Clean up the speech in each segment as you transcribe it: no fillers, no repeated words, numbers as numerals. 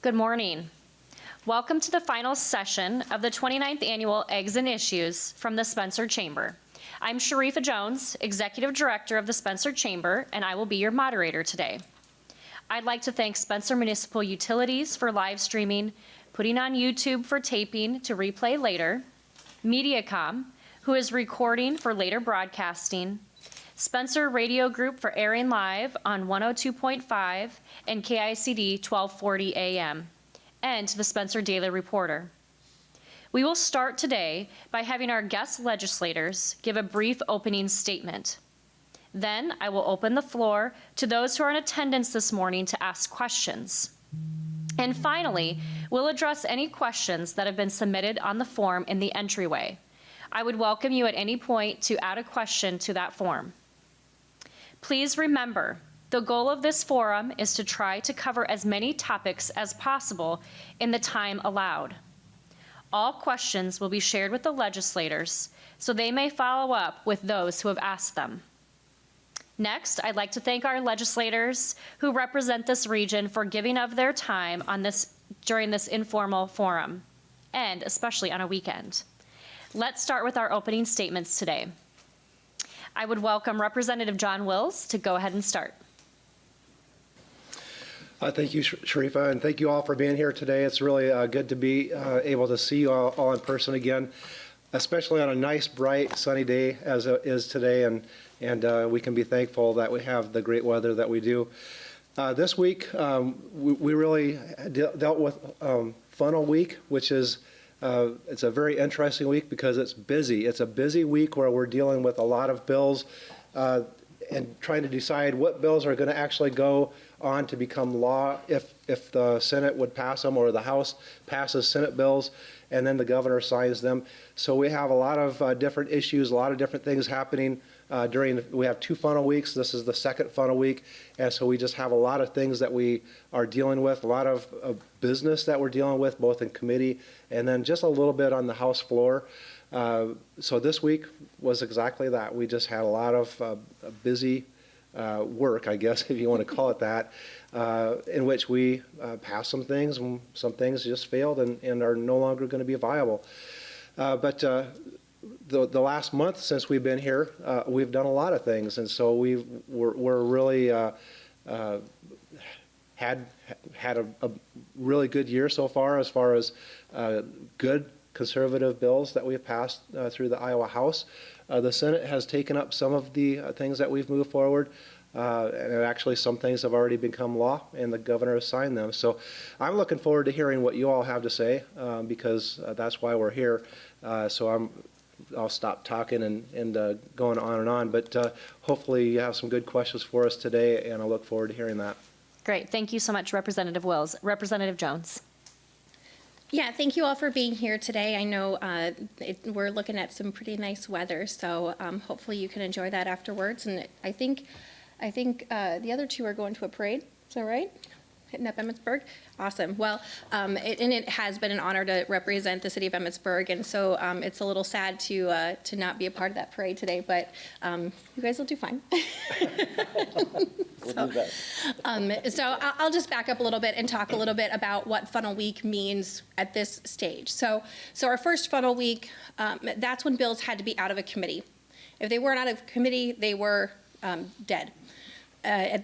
Good morning. Welcome to the final session of the 29th Annual Eggs and Issues from the Spencer Chamber. I'm Sharifa Jones, Executive Director of the Spencer Chamber, and I will be your moderator today. I'd like to thank Spencer Municipal Utilities for live streaming, putting on YouTube for taping to replay later, Mediacom, who is recording for later broadcasting, Spencer Radio Group for airing live on 102.5 and KICD 1240 AM, and the Spencer Daily Reporter. We will start today by having our guest legislators give a brief opening statement. Then I will open the floor to those who are in attendance this morning to ask questions. And finally, we'll address any questions that have been submitted on the form in the entryway. I would welcome you at any point to add a question to that form. Please remember, the goal of this forum is to try to cover as many topics as possible in the time allowed. All questions will be shared with the legislators, so they may follow up with those who have asked them. Next, I'd like to thank our legislators who represent this region for giving of their time during this informal forum, and especially on a weekend. Let's start with our opening statements today. I would welcome Representative John Wills to go ahead and start. Thank you, Sharifa, and thank you all for being here today. It's really good to be able to see you all in person again, especially on a nice, bright, sunny day as it is today, and we can be thankful that we have the great weather that we do. This week, we really dealt with Funnel Week, which is it's a very interesting week because it's busy. It's a busy week where we're dealing with a lot of bills and trying to decide what bills are going to actually go on to become law if the Senate would pass them or the House passes Senate bills and then the governor signs them. So we have a lot of different issues, a lot of different things happening we have 2 funnel weeks. This is the second funnel week, and so we just have a lot of things that we are dealing with, a lot of business that we're dealing with both in committee and then just a little bit on the House floor. So this week was exactly that. We just had a lot of busy work, I guess, if you want to call it that, in which we passed some things and some things just failed and are no longer going to be viable. But the last month since we've been here, we've done a lot of things, and so we're really had a really good year so far as good conservative bills that we've passed through the Iowa House. The Senate has taken up some of the things that we've moved forward, and actually some things have already become law, and the governor has signed them. So I'm looking forward to hearing what you all have to say, because that's why we're here. So I'll stop talking and going on and on, but hopefully you have some good questions for us today, and I look forward to hearing that. Great. Thank you so much, Representative Wills. Representative Jones. Yeah, thank you all for being here today. I know we're looking at some pretty nice weather, so hopefully you can enjoy that afterwards. And I think the other two are going to a parade. Is that right? Hitting up Emmitsburg? Awesome. Well, it has been an honor to represent the city of Emmitsburg, and so it's a little sad to not be a part of that parade today, but you guys will do fine. So I'll just back up a little bit and talk a little bit about what Funnel Week means at this stage. So our first Funnel Week, that's when bills had to be out of a committee. If they weren't out of committee, they were dead.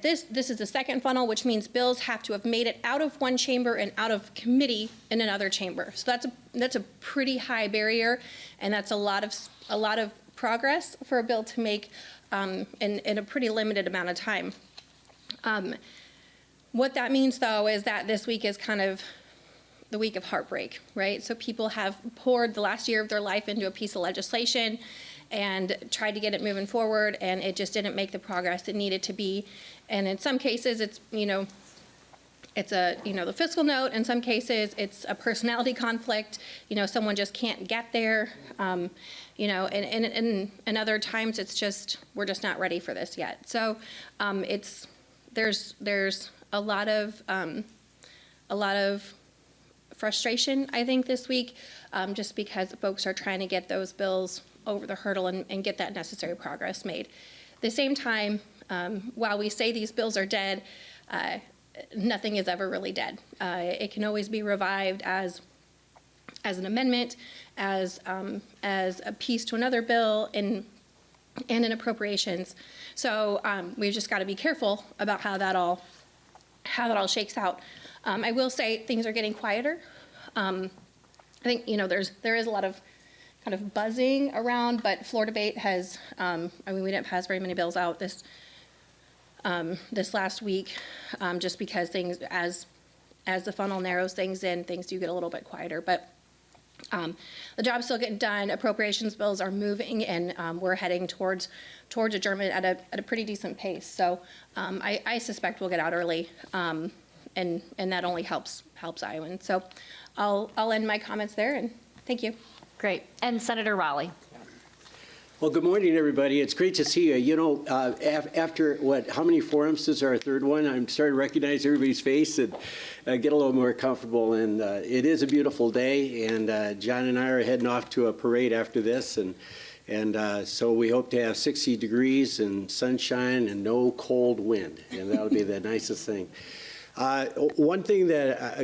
This is the second funnel, which means bills have to have made it out of one chamber and out of committee in another chamber. So that's a pretty high barrier, and that's a lot of progress for a bill to make in a pretty limited amount of time. What that means, though, is that this week is kind of the week of heartbreak, right? So people have poured the last year of their life into a piece of legislation and tried to get it moving forward, and it just didn't make the progress it needed to be. And in some cases, it's the fiscal note. In some cases, it's a personality conflict. Someone just can't get there. And other times, it's just we're just not ready for this yet. So there's a lot of frustration, I think, this week, just because folks are trying to get those bills over the hurdle and get that necessary progress made. At the same time, while we say these bills are dead, nothing is ever really dead. It can always be revived as an amendment, as a piece to another bill, and in appropriations. So we've just got to be careful about how that all shakes out. I will say things are getting quieter. I think there is a lot of kind of buzzing around, but floor debate has. We didn't pass very many bills out this last week, just because things as the funnel narrows things in, things do get a little bit quieter. But the job's still getting done. Appropriations bills are moving, and we're heading towards adjournment at a pretty decent pace. So I suspect we'll get out early, and that only helps Iowans. So I'll end my comments there, and thank you. Great. And Senator Raleigh. Well, good morning, everybody. It's great to see you. You know, after how many forums? This is our third one. I'm starting to recognize everybody's face and get a little more comfortable. And it is a beautiful day. And John and I are heading off to a parade after this. And so we hope to have 60 degrees and sunshine and no cold wind. And that'll be the nicest thing. A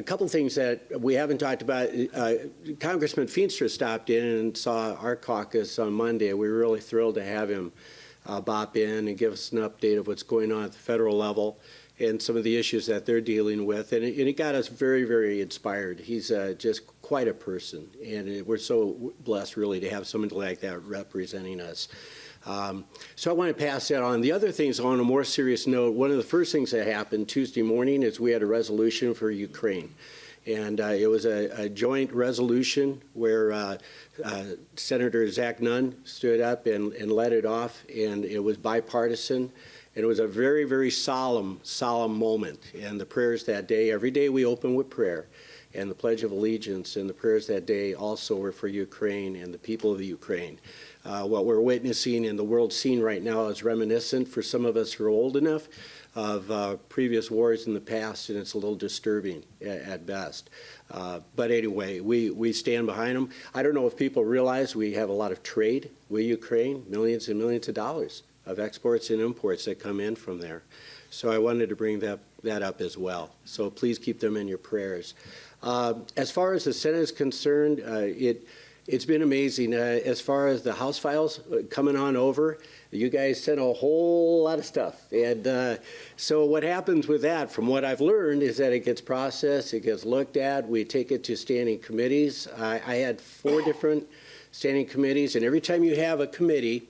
couple things that we haven't talked about, Congressman Feenstra stopped in and saw our caucus on Monday. We were really thrilled to have him bop in and give us an update of what's going on at the federal level and some of the issues that they're dealing with. And it got us very, very inspired. He's just quite a person, and we're so blessed, really, to have somebody like that representing us. So I want to pass that on. The other things, on a more serious note, one of the first things that happened Tuesday morning is we had a resolution for Ukraine. And it was a joint resolution where Senator Zach Nunn stood up and led it off, and it was bipartisan. And it was a very, very solemn moment. And the prayers that day, every day we open with prayer. And the Pledge of Allegiance and the prayers that day also were for Ukraine and the people of the Ukraine. What we're witnessing in the world scene right now is reminiscent, for some of us who are old enough, of previous wars in the past, and it's a little disturbing at best. But anyway, we stand behind them. I don't know if people realize we have a lot of trade with Ukraine, millions and millions of dollars of exports and imports that come in from there. So I wanted to bring that up as well. So please keep them in your prayers. As far as the Senate is concerned, it's been amazing. As far as the House files coming on over, you guys sent a whole lot of stuff. And so what happens with that, from what I've learned, is that it gets processed, it gets looked at, we take it to standing committees. I had 4 different standing committees, and every time you have a committee,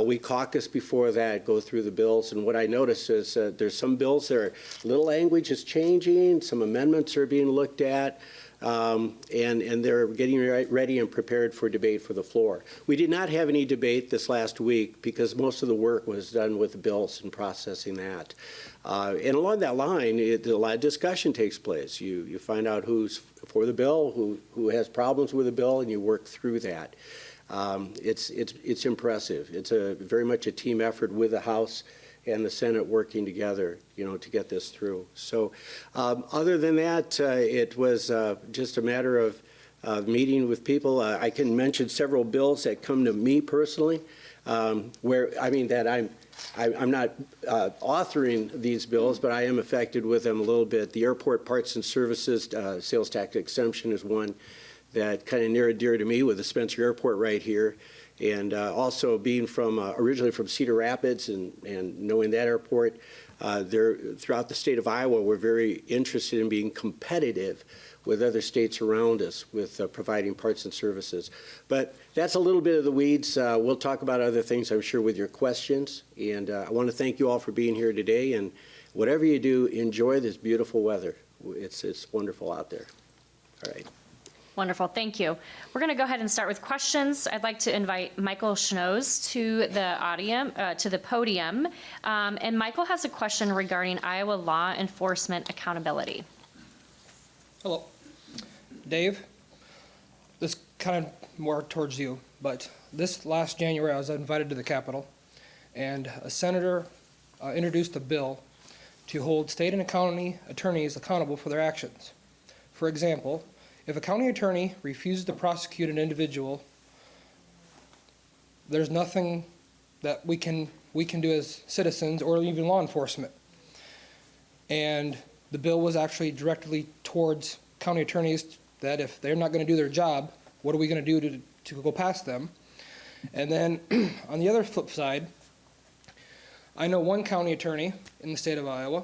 we caucus before that, go through the bills, and what I noticed is there's some bills that little language is changing, some amendments are being looked at, and they're getting ready and prepared for debate for the floor. We did not have any debate this last week because most of the work was done with the bills and processing that. And along that line, a lot of discussion takes place. You find out who's for the bill, who has problems with the bill, and you work through that. It's impressive. It's very much a team effort with the House and the Senate working together, to get this through. So other than that, it was just a matter of meeting with people. I can mention several bills that come to me personally, I'm not authoring these bills, but I am affected with them a little bit. The airport parts and services sales tax exemption is one that kind of near and dear to me, with the Spencer Airport right here. And also being from originally from Cedar Rapids and knowing that airport, throughout the state of Iowa, we're very interested in being competitive with other states around us with providing parts and services. But that's a little bit of the weeds. We'll talk about other things, I'm sure, with your questions. And I want to thank you all for being here today. And whatever you do, enjoy this beautiful weather. It's wonderful out there. All right. Wonderful, thank you. We're going to go ahead and start with questions. I'd like to invite Michael Schnoes to the podium. And Michael has a question regarding Iowa law enforcement accountability. Hello. Dave, this kind of more towards you, but this last January I was invited to the Capitol, and a senator introduced a bill to hold state and county attorneys accountable for their actions. For example, if a county attorney refuses to prosecute an individual, there's nothing that we can do as citizens or even law enforcement. And the bill was actually directly towards county attorneys that if they're not going to do their job, what are we going to do to go past them? And then on the other flip side, I know one county attorney in the state of Iowa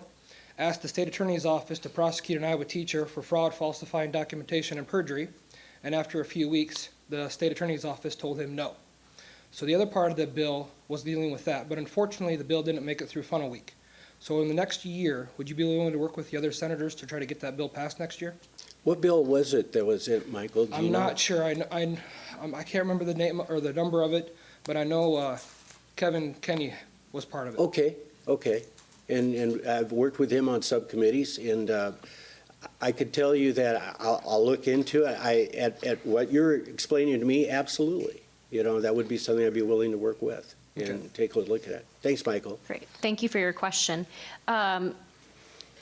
asked the state attorney's office to prosecute an Iowa teacher for fraud, falsifying documentation, and perjury. And after a few weeks, the state attorney's office told him no. So the other part of the bill was dealing with that. But unfortunately, the bill didn't make it through funnel week. So in the next year, would you be willing to work with the other senators to try to get that bill passed next year? What bill was it that was it, Michael? Do you I'm know? not sure. I can't remember the name or the number of it, but I know Kevin Kenny was part of it. Okay. And I've worked with him on subcommittees, and I could tell you that I'll look into it. At what you're explaining to me, absolutely. That would be something I'd be willing to work with and take a look at it. Thanks, Michael. Great. Thank you for your question.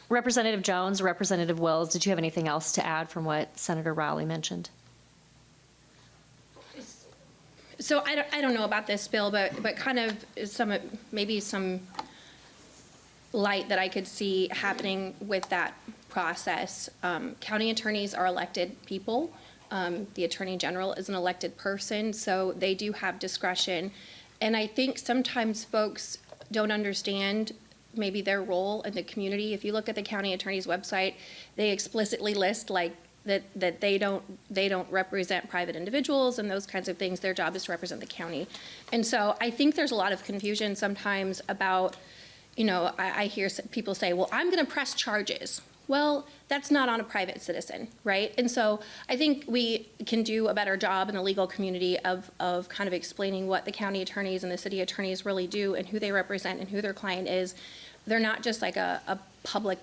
Representative Jones, Representative Wills, did you have anything else to add from what Senator Rowley mentioned? So I don't know about this bill, but kind of maybe some light that I could see happening with that process. County attorneys are elected people. The Attorney General is an elected person, so they do have discretion. And I think sometimes folks don't understand maybe their role in the community. If you look at the county attorney's website, they explicitly list that they don't represent private individuals and those kinds of things. Their job is to represent the county. And so I think there's a lot of confusion sometimes about, I hear people say, well, I'm going to press charges. Well, that's not on a private citizen, right? And so I think we can do a better job in the legal community of kind of explaining what the county attorneys and the city attorneys really do and who they represent and who their client is. They're not just like a public,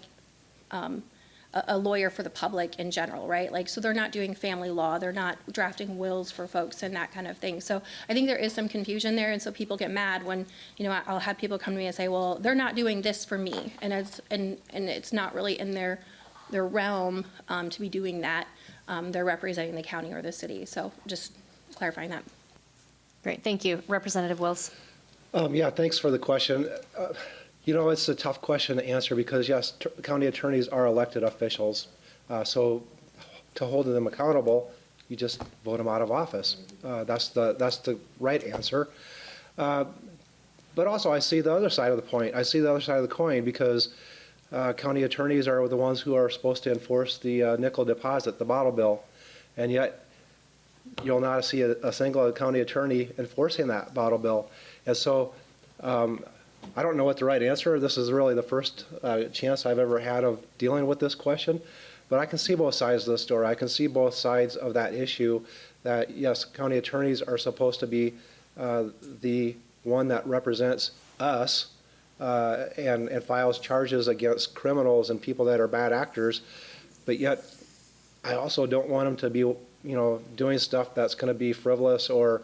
a lawyer for the public in general, right? So they're not doing family law, they're not drafting wills for folks and that kind of thing. So I think there is some confusion there, and so people get mad when, I'll have people come to me and say, well, they're not doing this for me, and it's not really in their realm to be doing that. They're representing the county or the city. So just clarifying that. Great, thank you. Representative Wills. Yeah, thanks for the question. It's a tough question to answer because, yes, county attorneys are elected officials. So to hold them accountable, you just vote them out of office. That's the right answer. But also, I see the other side of the point. I see the other side of the coin because county attorneys are the ones who are supposed to enforce the nickel deposit, the bottle bill. And yet, you'll not see a single county attorney enforcing that bottle bill. And so, I don't know what the right answer is. This is really the first chance I've ever had of dealing with this question. But I can see both sides of the story. I can see both sides of that issue that, yes, county attorneys are supposed to be the one that represents us and files charges against criminals and people that are bad actors. But yet, I also don't want them to be, doing stuff that's going to be frivolous or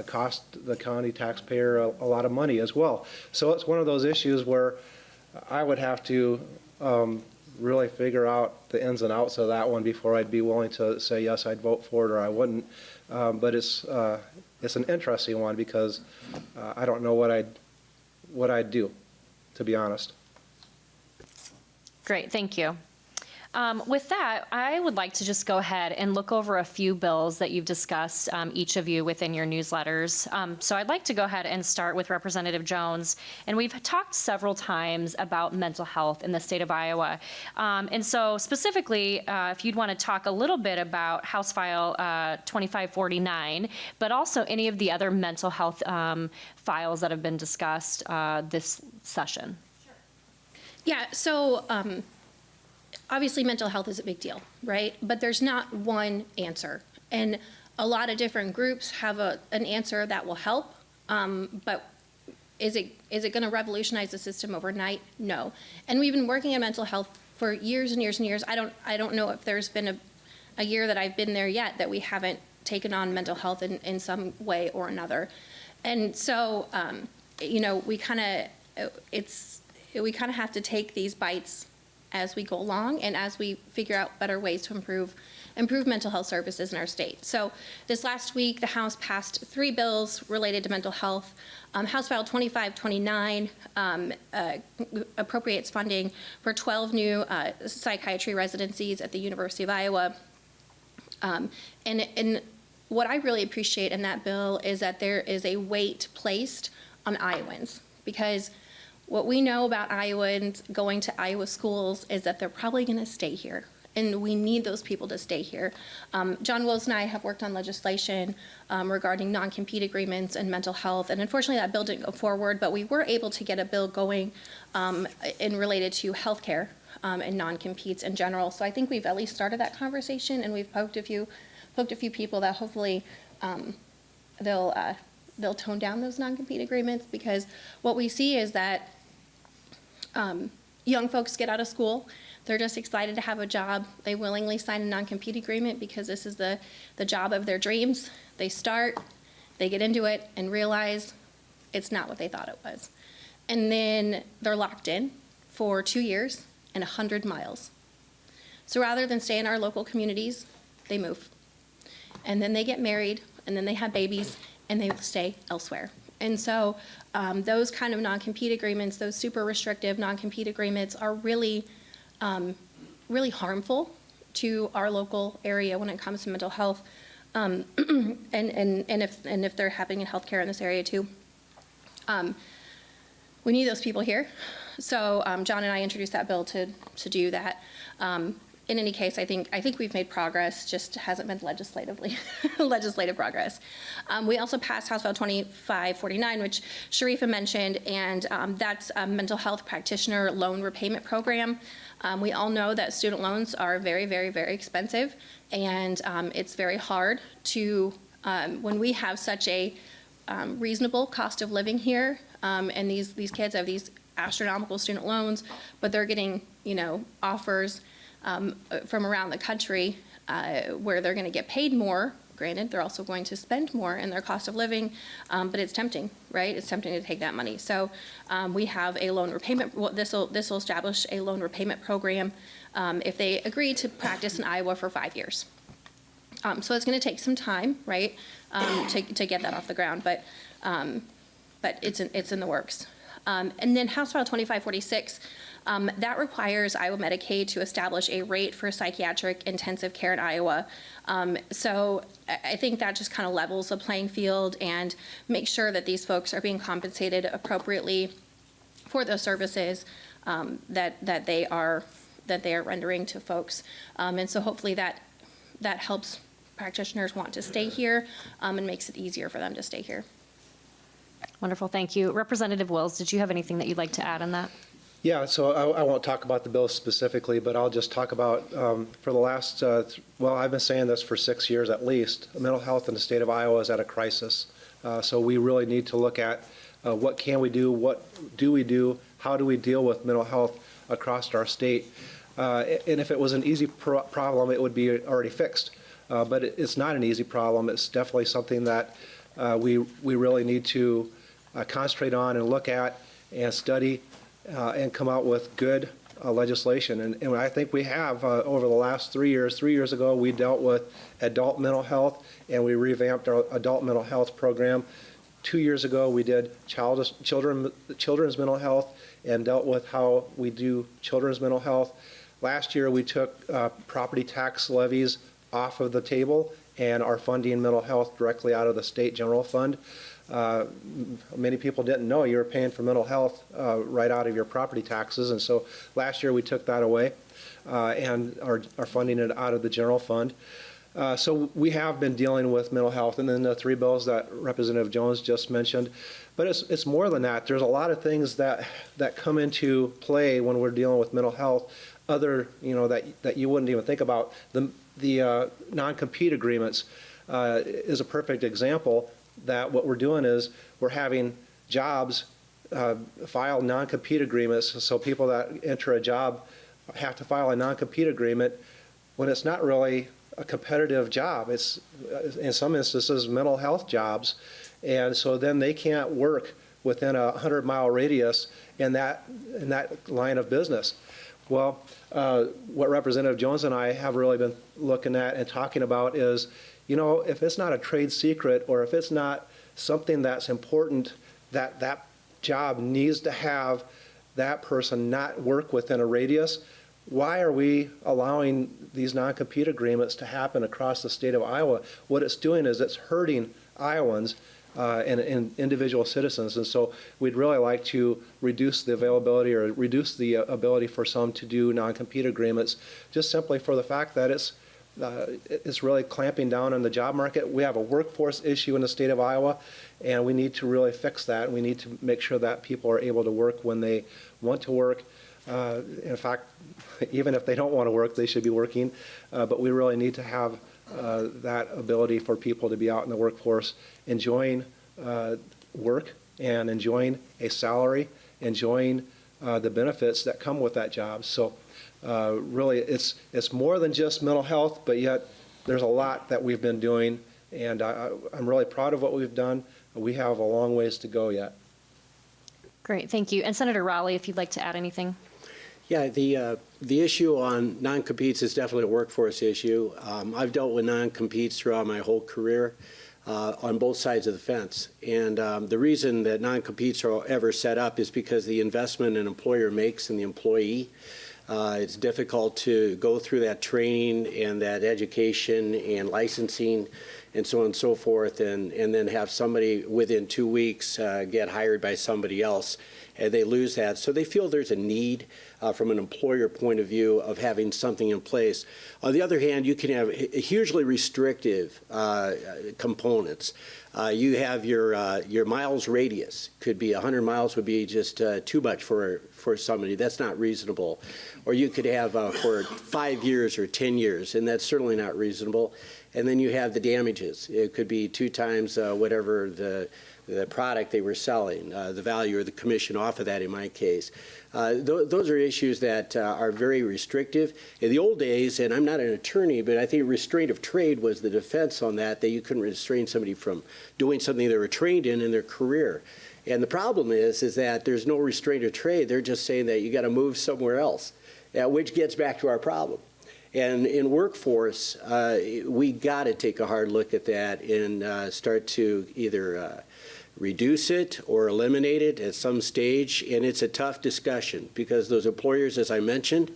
cost the county taxpayer a lot of money as well. So it's one of those issues where I would have to really figure out the ins and outs of that one before I'd be willing to say, yes, I'd vote for it or I wouldn't. But it's an interesting one because I don't know what I'd do, to be honest. Great, thank you. With that, I would like to just go ahead and look over a few bills that you've discussed, each of you within your newsletters. So I'd like to go ahead and start with Representative Jones. And we've talked several times about mental health in the state of Iowa. And so specifically, if you'd want to talk a little bit about House File 2549, but also any of the other mental health files that have been discussed this session. Sure. Yeah, so obviously mental health is a big deal, right? But there's not one answer. And a lot of different groups have an answer that will help. But is it going to revolutionize the system overnight? No. And we've been working on mental health for years and years and years. I don't know if there's been a year that I've been there yet that we haven't taken on mental health in some way or another. And so, we kind of have to take these bites as we go along and as we figure out better ways to improve mental health services in our state. So this last week, the House passed 3 bills related to mental health. House File 2529 appropriates funding for 12 new psychiatry residencies at the University of Iowa. And what I really appreciate in that bill is that there is a weight placed on Iowans, because what we know about Iowans going to Iowa schools is that they're probably going to stay here, and we need those people to stay here. John Wills and I have worked on legislation regarding non-compete agreements and mental health, and unfortunately that bill didn't go forward, but we were able to get a bill going in related to healthcare and non-competes in general. So I think we've at least started that conversation, and we've poked a few people that hopefully they'll tone down those non-compete agreements, because what we see is that young folks get out of school, they're just excited to have a job, they willingly sign a non-compete agreement because this is the job of their dreams. They start, they get into it and realize it's not what they thought it was. And then they're locked in for 2 years and 100 miles. So rather than stay in our local communities, they move. And then they get married, and then they have babies, and they stay elsewhere. And so those kind of non-compete agreements, those super restrictive non-compete agreements, are really, really harmful to our local area when it comes to mental health, and if they're happening in healthcare in this area too. We need those people here. So John and I introduced that bill to do that. In any case, I think we've made progress, just hasn't been legislative progress. We also passed House File 2549, which Sharifa mentioned, and that's a mental health practitioner loan repayment program. We all know that student loans are very, very, very expensive, and it's very hard to, when we have such a reasonable cost of living here, and these kids have these astronomical student loans, but they're getting, offers from around the country where they're going to get paid more. Granted, they're also going to spend more in their cost of living, but it's tempting, right? It's tempting to take that money. So we have a loan repayment. Well, this will establish a loan repayment program if they agree to practice in Iowa for 5 years. So it's going to take some time, right, to get that off the ground, but it's in the works. And then House File 2546. That requires Iowa Medicaid to establish a rate for psychiatric intensive care in Iowa. So I think that just kind of levels the playing field and makes sure that these folks are being compensated appropriately for those services that they are rendering to folks. And so hopefully that helps practitioners want to stay here and makes it easier for them to stay here. Wonderful, thank you. Representative Wills, did you have anything that you'd like to add on that? Yeah, so I won't talk about the bill specifically, but I'll just talk about, for the last, I've been saying this for 6 years at least, mental health in the state of Iowa is at a crisis. So we really need to look at what can we do, what do we do, how do we deal with mental health across our state. And if it was an easy problem, it would be already fixed. But it's not an easy problem. It's definitely something that we really need to concentrate on and look at and study and come out with good legislation. And I think we have over the last 3 years. 3 years ago, we dealt with adult mental health, and we revamped our adult mental health program. 2 years ago, we did children's mental health and dealt with how we do children's mental health. Last year, we took property tax levies off of the table and are funding mental health directly out of the state general fund. Many people didn't know you were paying for mental health right out of your property taxes, and so last year we took that away and are funding it out of the general fund. So we have been dealing with mental health, and then the 3 bills that Representative Jones just mentioned. But it's more than that. There's a lot of things that come into play when we're dealing with mental health, that you wouldn't even think about. The non-compete agreements is a perfect example. That what we're doing is we're having jobs file non-compete agreements, so people that enter a job have to file a non-compete agreement when it's not really a competitive job. It's, in some instances, mental health jobs, and so then they can't work within a 100-mile radius in that line of business. Well, what Representative Jones and I have really been looking at and talking about is, if it's not a trade secret or if it's not something that's important, that job needs to have that person not work within a radius, why are we allowing these non-compete agreements to happen across the state of Iowa? What it's doing is it's hurting Iowans and individual citizens. And so we'd really like to reduce the availability or reduce the ability for some to do non-compete agreements, just simply for the fact that it's really clamping down on the job market. We have a workforce issue in the state of Iowa, and we need to really fix that. We need to make sure that people are able to work when they want to work. In fact, even if they don't want to work, they should be working. But we really need to have that ability for people to be out in the workforce, enjoying work and enjoying a salary, enjoying the benefits that come with that job. So really, it's more than just mental health, but yet there's a lot that we've been doing, and I'm really proud of what we've done. We have a long ways to go yet. Great, thank you. And Senator Raleigh, if you'd like to add anything. Yeah, the issue on non-competes is definitely a workforce issue. I've dealt with non-competes throughout my whole career on both sides of the fence. And the reason that non-competes are ever set up is because the investment an employer makes in the employee. It's difficult to go through that training and that education and licensing and so on and so forth, and then have somebody within 2 weeks get hired by somebody else, and they lose that. So they feel there's a need from an employer point of view of having something in place. On the other hand, you can have hugely restrictive components. You have your miles radius. Could be 100 miles would be just too much for somebody. That's not reasonable. Or you could have for 5 years or 10 years, and that's certainly not reasonable. And then you have the damages. It could be 2 times whatever the product they were selling, the value or the commission off of that in my case. Those are issues that are very restrictive. In the old days, and I'm not an attorney, but I think restraint of trade was the defense on that you couldn't restrain somebody from doing something they were trained in their career. And the problem is that there's no restraint of trade. They're just saying that you got to move somewhere else, which gets back to our problem. And in workforce, we got to take a hard look at that and start to either reduce it or eliminate it at some stage. And it's a tough discussion because those employers, as I mentioned,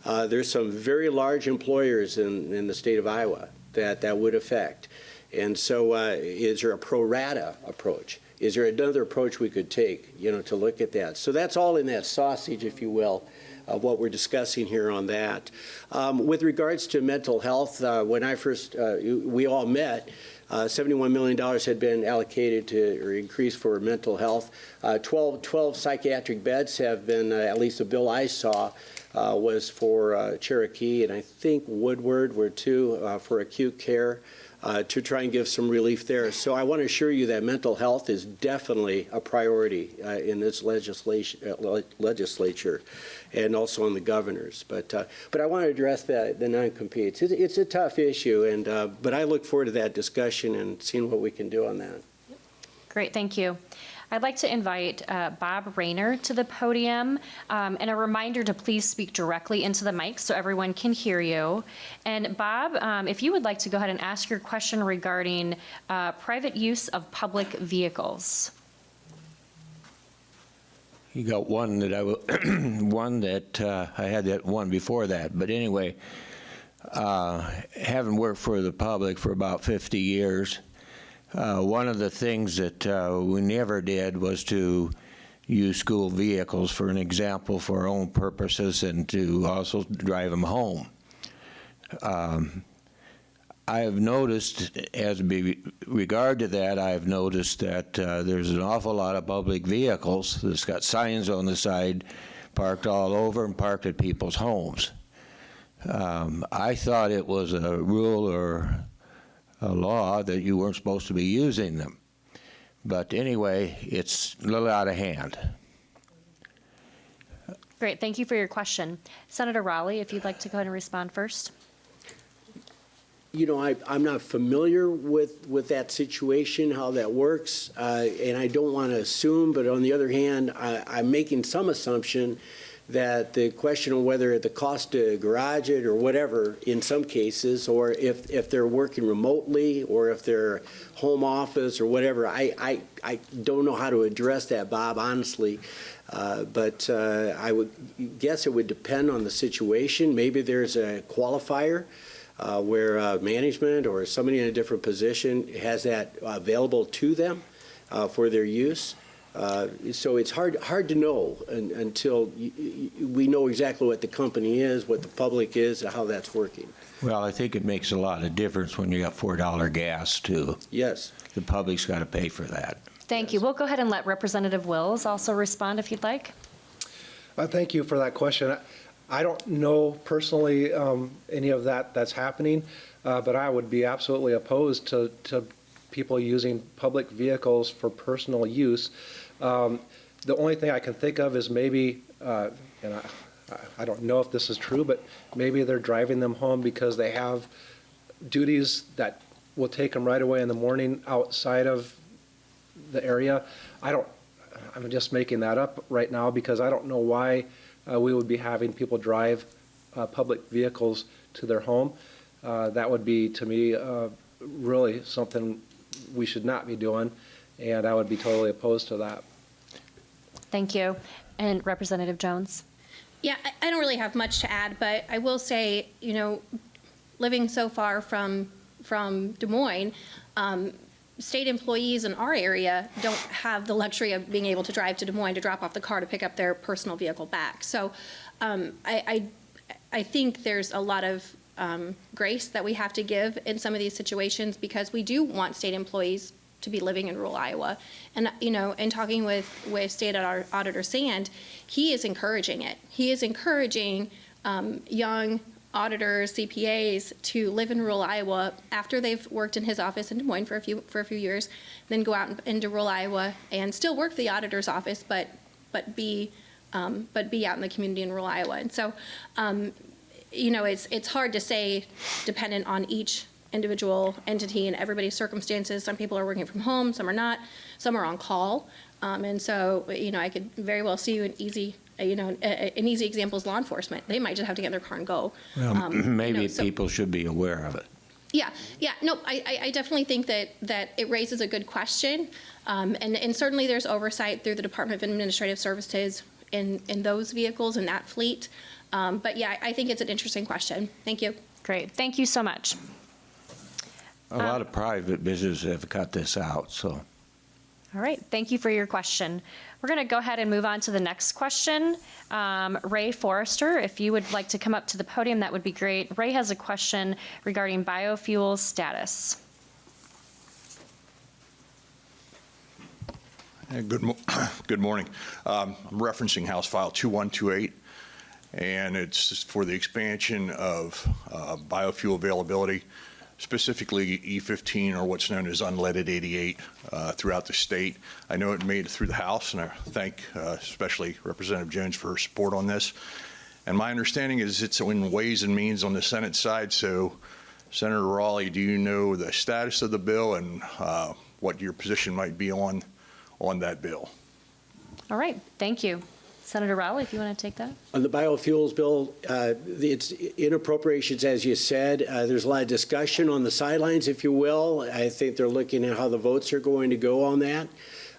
there's some very large employers in the state of Iowa that would affect. And so is there a pro rata approach? Is there another approach we could take, to look at that? So that's all in that sausage, if you will, of what we're discussing here on that. With regards to mental health, when I first, we all met, $71 million had been allocated to or increased for mental health. 12 psychiatric beds have been, at least the bill I saw, was for Cherokee, and I think Woodward were 2 for acute care. To try and give some relief there. So I want to assure you that mental health is definitely a priority in this legislature and also in the governors. But I want to address the non-competes. It's a tough issue, and but I look forward to that discussion and seeing what we can do on that. Great, thank you. I'd like to invite Bob Rayner to the podium, and a reminder to please speak directly into the mic so everyone can hear you. And Bob, if you would like to go ahead and ask your question regarding private use of public vehicles. You got one that I had that one before that, but anyway, having worked for the public for about 50 years, one of the things that we never did was to use school vehicles, for an example, for our own purposes and to also drive them home. I have noticed, as regard to that, I have noticed that there's an awful lot of public vehicles that's got signs on the side parked all over and parked at people's homes. I thought it was a rule or a law that you weren't supposed to be using them. But anyway, it's a little out of hand. Great, thank you for your question. Senator Raleigh, if you'd like to go ahead and respond first. I'm not familiar with that situation, how that works, and I don't want to assume, but on the other hand, I'm making some assumption that the question of whether the cost to garage it or whatever in some cases, or if they're working remotely or if they're home office or whatever, I don't know how to address that, Bob, honestly. But I would guess it would depend on the situation. Maybe there's a qualifier where management or somebody in a different position has that available to them for their use. So it's hard to know until we know exactly what the company is, what the public is, and how that's working. Well, I think it makes a lot of difference when you got $4 gas, too. Yes. The public's got to pay for that. Thank you. We'll go ahead and let Representative Wills also respond if you'd like. Thank you for that question. I don't know personally any of that's happening, but I would be absolutely opposed to people using public vehicles for personal use. The only thing I can think of is maybe, and I don't know if this is true, but maybe they're driving them home because they have duties that will take them right away in the morning outside of the area. I'm just making that up right now because I don't know why we would be having people drive public vehicles to their home. That would be, to me, really something we should not be doing, and I would be totally opposed to that. Thank you. And Representative Jones? Yeah, I don't really have much to add, but I will say, you know, living so far from Des Moines, state employees in our area don't have the luxury of being able to drive to Des Moines to drop off the car to pick up their personal vehicle back. So I think there's a lot of grace that we have to give in some of these situations because we do want state employees to be living in rural Iowa. And, you know, in talking with State Auditor Sand, he is encouraging it. He is encouraging young auditors, CPAs to live in rural Iowa after they've worked in his office in Des Moines for a few years, then go out into rural Iowa and still work the auditor's office, but be out in the community in rural Iowa. And so, you know, it's hard to say, dependent on each individual entity and everybody's circumstances. Some people are working from home, some are not, some are on call, and so, you know, I could very well see an easy example is law enforcement. They might just have to get in their car and go. Well, maybe you know, people should be aware of it. Yeah. No, I definitely think that it raises a good question, and certainly there's oversight through the Department of Administrative Services in those vehicles and that fleet. But yeah, I think it's an interesting question. Thank you. Great. Thank you so much. A lot of private businesses have cut this out, so. All right. Thank you for your question. We're going to go ahead and move on to the next question. Ray Forrester, if you would like to come up to the podium, that would be great. Ray has a question regarding biofuels status. Good morning. I'm referencing House File 2128, and it's for the expansion of biofuel availability, specifically E15, or what's known as unleaded 88, throughout the state. I know it made it through the House, and I thank especially Representative Jones for her support on this. And my understanding is it's in Ways and Means on the Senate side. So, Senator Raleigh, do you know the status of the bill and what your position might be on that bill? All right. Thank you. Senator Rowley, if you want to take that. On the biofuels bill, it's in appropriations, as you said. There's a lot of discussion on the sidelines, if you will. I think they're looking at how the votes are going to go on that.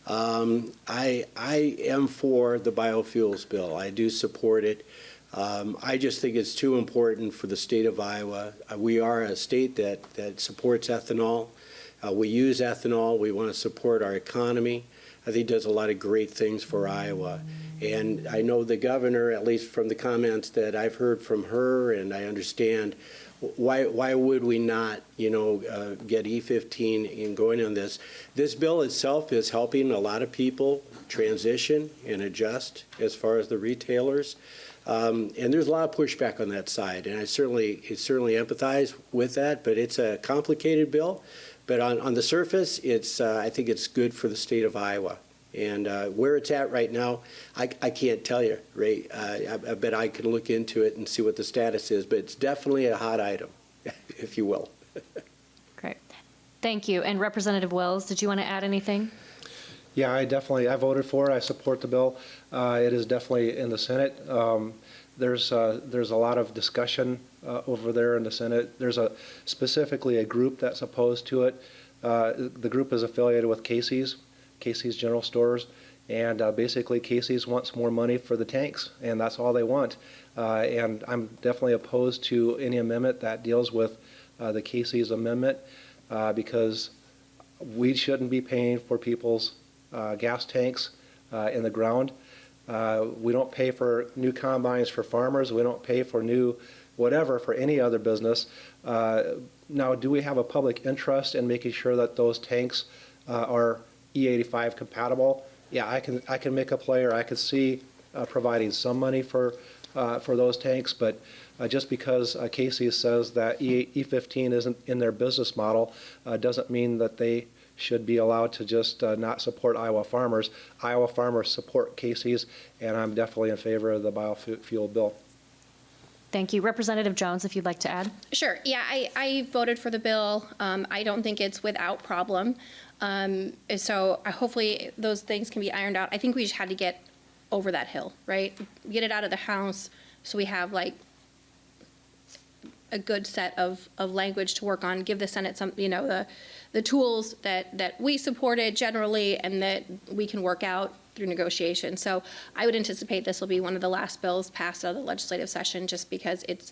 I am for the biofuels bill. I do support it. I just think it's too important for the state of Iowa. We are a state that supports ethanol. We use ethanol. We want to support our economy. I think it does a lot of great things for Iowa. And I know the governor, at least from the comments that I've heard from her, and I understand, why would we not, get E15 in going on this? This bill itself is helping a lot of people transition and adjust as far as the retailers. And there's a lot of pushback on that side, and I certainly empathize with that, but it's a complicated bill. But on the surface, I think it's good for the state of Iowa. And where it's at right now, I can't tell you, Ray. I bet I can look into it and see what the status is, but it's definitely a hot item, if you will. Great. Thank you. And Representative Wills, did you want to add anything? Yeah, I voted for it. I support the bill. It is definitely in the Senate. There's a lot of discussion over there in the Senate. There's specifically a group that's opposed to it. The group is affiliated with Casey's General Stores, and basically Casey's wants more money for the tanks, and that's all they want. And I'm definitely opposed to any amendment that deals with the Casey's amendment because we shouldn't be paying for people's gas tanks in the ground. We don't pay for new combines for farmers. We don't pay for new whatever for any other business. Now, do we have a public interest in making sure that those tanks are E85 compatible? Yeah, I can make a play, or I could see providing some money for those tanks, but just because Casey says that E15 isn't in their business model doesn't mean that they should be allowed to just not support Iowa farmers. Iowa farmers support Casey's, and I'm definitely in favor of the biofuel bill. Thank you. Representative Jones, if you'd like to add. Sure. Yeah, I voted for the bill. I don't think it's without problem. So hopefully those things can be ironed out. I think we just had to get over that hill, right? Get it out of the House so we have like a good set of language to work on, give the Senate some, the tools that we supported generally and that we can work out through negotiation. So I would anticipate this will be one of the last bills passed out of the legislative session just because it's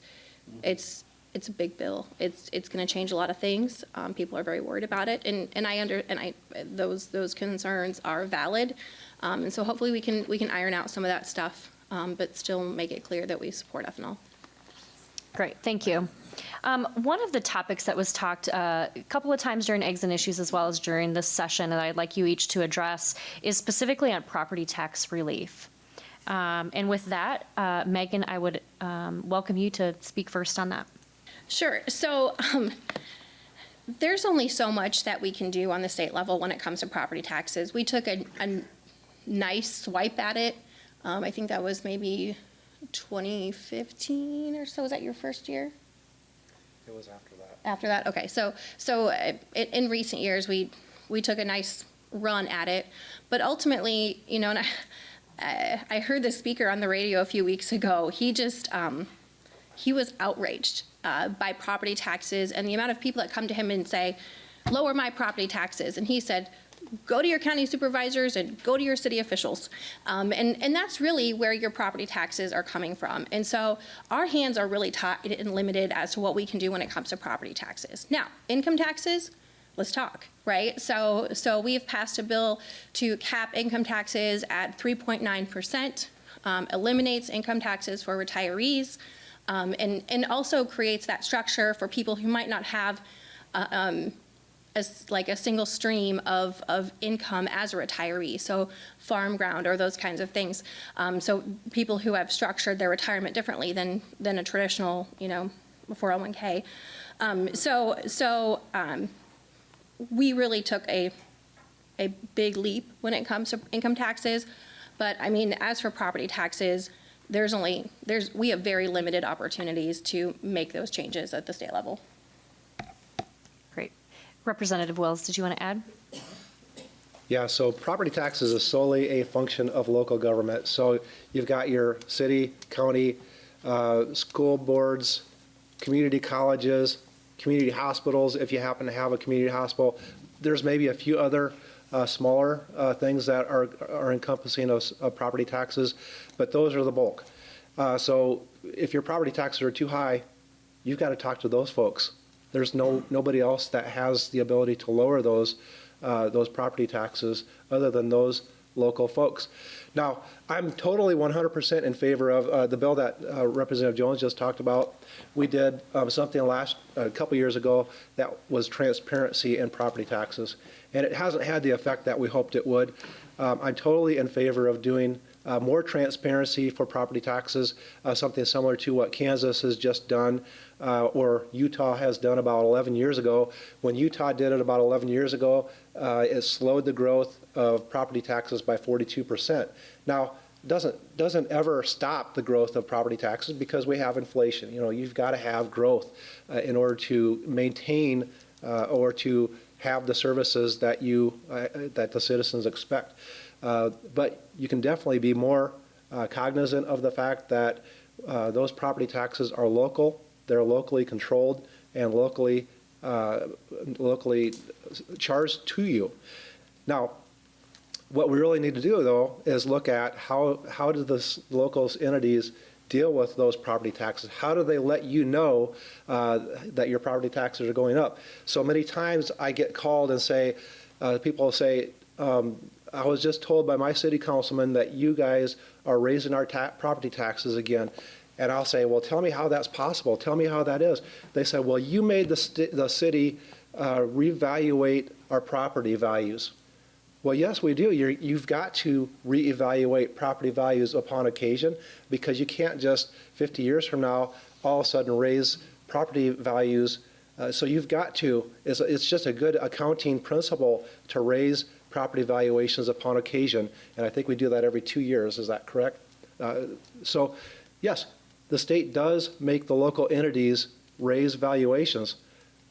a big bill. It's going to change a lot of things. People are very worried about it, and those concerns are valid. And so hopefully we can iron out some of that stuff, but still make it clear that we support ethanol. Great, thank you. One of the topics that was talked a couple of times during Eggs and Issues as well as during this session, and I'd like you each to address, is specifically on property tax relief. And with that, Megan, I would welcome you to speak first on that. Sure. So there's only so much that we can do on the state level when it comes to property taxes. We took a nice swipe at it. I think that was maybe 2015 or so. Was that your first year? It was after that. After that, okay. So in recent years, we took a nice run at it, but ultimately, and I heard the speaker on the radio a few weeks ago. He just he was outraged by property taxes and the amount of people that come to him and say, "Lower my property taxes," and he said, go to your county supervisors and go to your city officials. And that's really where your property taxes are coming from. And so our hands are really tied and limited as to what we can do when it comes to property taxes. Now, income taxes, let's talk, right? So we've passed a bill to cap income taxes at 3.9%, eliminates income taxes for retirees, and also creates that structure for people who might not have like a single stream of income as a retiree, so farm ground or those kinds of things. So people who have structured their retirement differently than a traditional, 401k. So we really took a big leap when it comes to income taxes. But I mean, as for property taxes, we have very limited opportunities to make those changes at the state level. Great. Representative Wills, did you want to add? Yeah, so property taxes is solely a function of local government. So you've got your city, county, school boards, community colleges, community hospitals, if you happen to have a community hospital. There's maybe a few other smaller things that are encompassing those property taxes, but those are the bulk. So if your property taxes are too high, you've got to talk to those folks. There's nobody else that has the ability to lower those property taxes other than those local folks. Now, I'm totally 100% in favor of the bill that Representative Jones just talked about. We did something a couple years ago that was transparency in property taxes, and it hasn't had the effect that we hoped it would. I'm totally in favor of doing more transparency for property taxes, something similar to what Kansas has just done or Utah has done about 11 years ago. When Utah did it about 11 years ago, it slowed the growth of property taxes by 42%. Now, doesn't ever stop the growth of property taxes because we have inflation. You've got to have growth in order to maintain or to have the services that that the citizens expect. But you can definitely be more cognizant of the fact that those property taxes are local, they're locally controlled, and locally charged to you. Now, what we really need to do, though, is look at how do the local entities deal with those property taxes? How do they let you know that your property taxes are going up? So many times I get called and say, people say, I was just told by my city councilman that you guys are raising our property taxes again. And I'll say, well, tell me how that's possible. Tell me how that is. They said, well, you made the city reevaluate our property values. Well, yes, we do. You've got to reevaluate property values upon occasion, because you can't just 50 years from now all of a sudden raise property values. So you've got to, it's just a good accounting principle to raise property valuations upon occasion. And I think we do that every 2 years. Is that correct? So yes, the state does make the local entities raise valuations,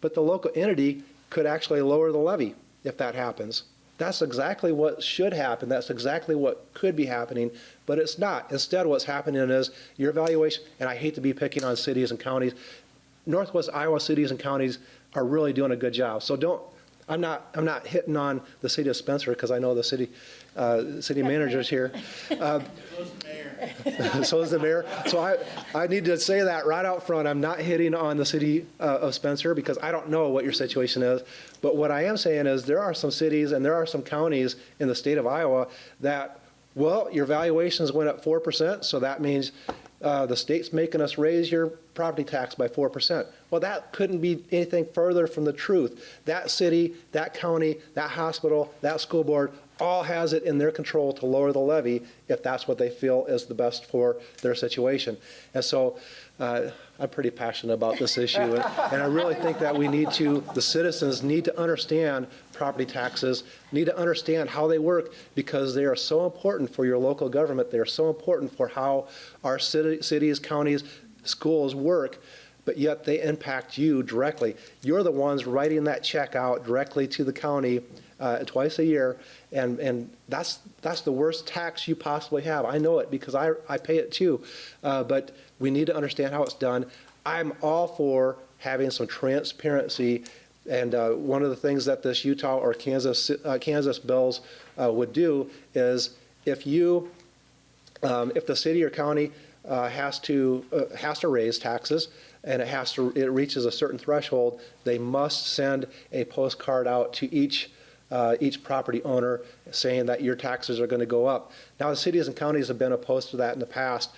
but the local entity could actually lower the levy if that happens. That's exactly what should happen. That's exactly what could be happening, but it's not. Instead, what's happening is your valuation, and I hate to be picking on cities and counties, Northwest Iowa cities and counties are really doing a good job. So I'm not hitting on the city of Spencer, because I know the city manager's here. So is the mayor. So I need to say that right out front. I'm not hitting on the city of Spencer, because I don't know what your situation is. But what I am saying is there are some cities and there are some counties in the state of Iowa that, well, your valuations went up 4%, so that means the state's making us raise your property tax by 4%. Well, that couldn't be anything further from the truth. That city, that county, that hospital, that school board all has it in their control to lower the levy if that's what they feel is the best for their situation. And so I'm pretty passionate about this issue, and I really think that the citizens need to understand property taxes, need to understand how they work, because they are so important for your local government. They are so important for how our cities, counties, schools work, but yet they impact you directly. You're the ones writing that check out directly to the county twice a year, and that's the worst tax you possibly have. I know it because I pay it too, but we need to understand how it's done. I'm all for having some transparency, and one of the things that this Utah or Kansas bills would do is if the city or county has to raise taxes, and it reaches a certain threshold, they must send a postcard out to each property owner saying that your taxes are going to go up. Now, the cities and counties have been opposed to that in the past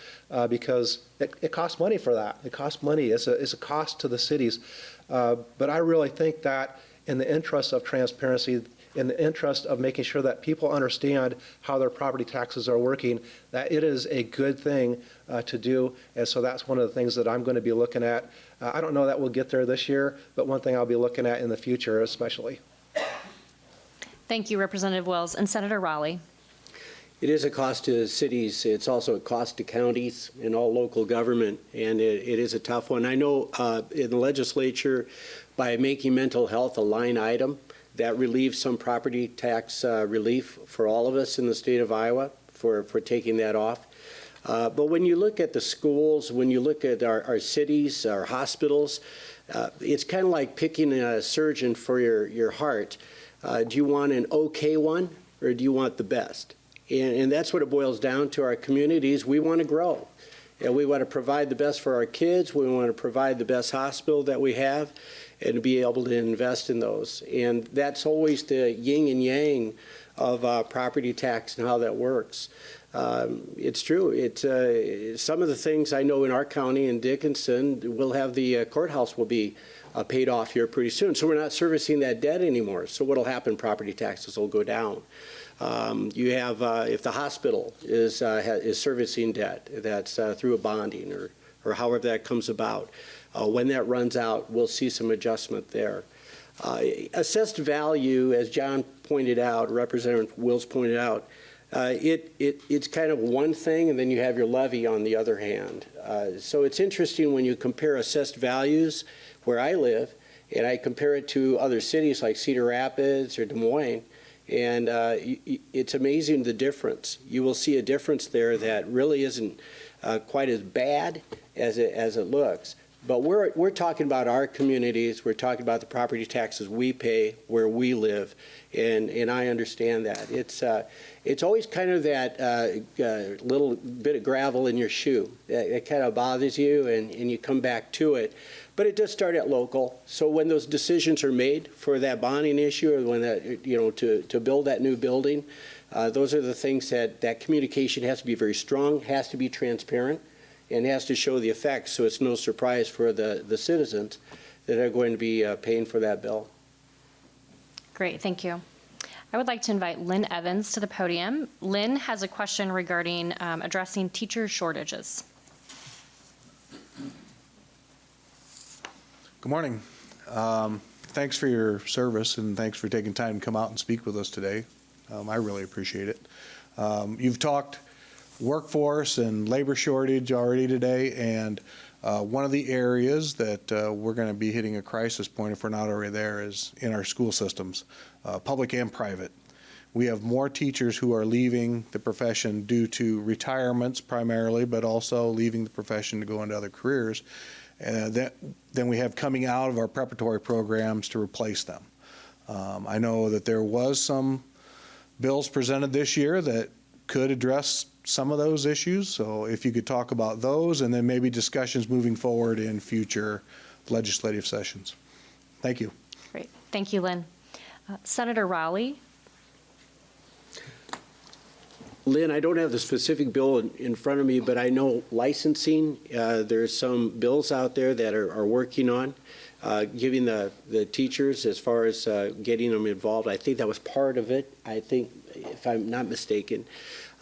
because it costs money for that. It costs money. It's a cost to the cities. But I really think that in the interest of transparency, in the interest of making sure that people understand how their property taxes are working, that it is a good thing to do. And so that's one of the things that I'm going to be looking at. I don't know that we'll get there this year, but one thing I'll be looking at in the future especially. Thank you, Representative Wells. And Senator Raleigh. It is a cost to cities. It's also a cost to counties and all local government, and it is a tough one. I know in the legislature, by making mental health a line item, that relieves some property tax relief for all of us in the state of Iowa for taking that off. But when you look at the schools, when you look at our cities, our hospitals, it's kind of like picking a surgeon for your heart. Do you want an okay one, or do you want the best? And that's what it boils down to. Our communities, we want to grow. And we want to provide the best for our kids. We want to provide the best hospital that we have and to be able to invest in those. And that's always the yin and yang of property tax and how that works. It's true. Some of the things I know in our county in Dickinson, we'll have the courthouse will be paid off here pretty soon. So we're not servicing that debt anymore. So what will happen? Property taxes will go down. You have, if the hospital is servicing debt, that's through a bonding or however that comes about. When that runs out, we'll see some adjustment there. Assessed value, as John pointed out, Representative Wills pointed out, it's kind of one thing, and then you have your levy on the other hand. So it's interesting when you compare assessed values where I live And I compare it to other cities like Cedar Rapids or Des Moines, and it's amazing the difference. You will see a difference there that really isn't quite as bad as it looks. But we're talking about our communities. We're talking about the property taxes we pay where we live, and I understand that. It's always kind of that little bit of gravel in your shoe. It kind of bothers you, and you come back to it. But it does start at local. So when those decisions are made for that bonding issue, or when that, to build that new building, those are the things that communication has to be very strong, has to be transparent, and has to show the effects, so it's no surprise for the citizens that are going to be paying for that bill. Great, thank you. I would like to invite Lynn Evans to the podium. Lynn has a question regarding addressing teacher shortages. Good morning. Thanks for your service, and thanks for taking time to come out and speak with us today. I really appreciate it. You've talked workforce and labor shortage already today, and one of the areas that we're going to be hitting a crisis point, if we're not already there, is in our school systems, public and private. We have more teachers who are leaving the profession due to retirements primarily, but also leaving the profession to go into other careers than we have coming out of our preparatory programs to replace them. I know that there was some bills presented this year that could address some of those issues. So if you could talk about those, and then maybe discussions moving forward in future legislative sessions. Thank you. Great, thank you, Lynn. Senator Rowley. Lynn, I don't have the specific bill in front of me, but I know licensing, there's some bills out there that are working on giving the teachers as far as getting them involved. I think that was part of it, I think, if I'm not mistaken.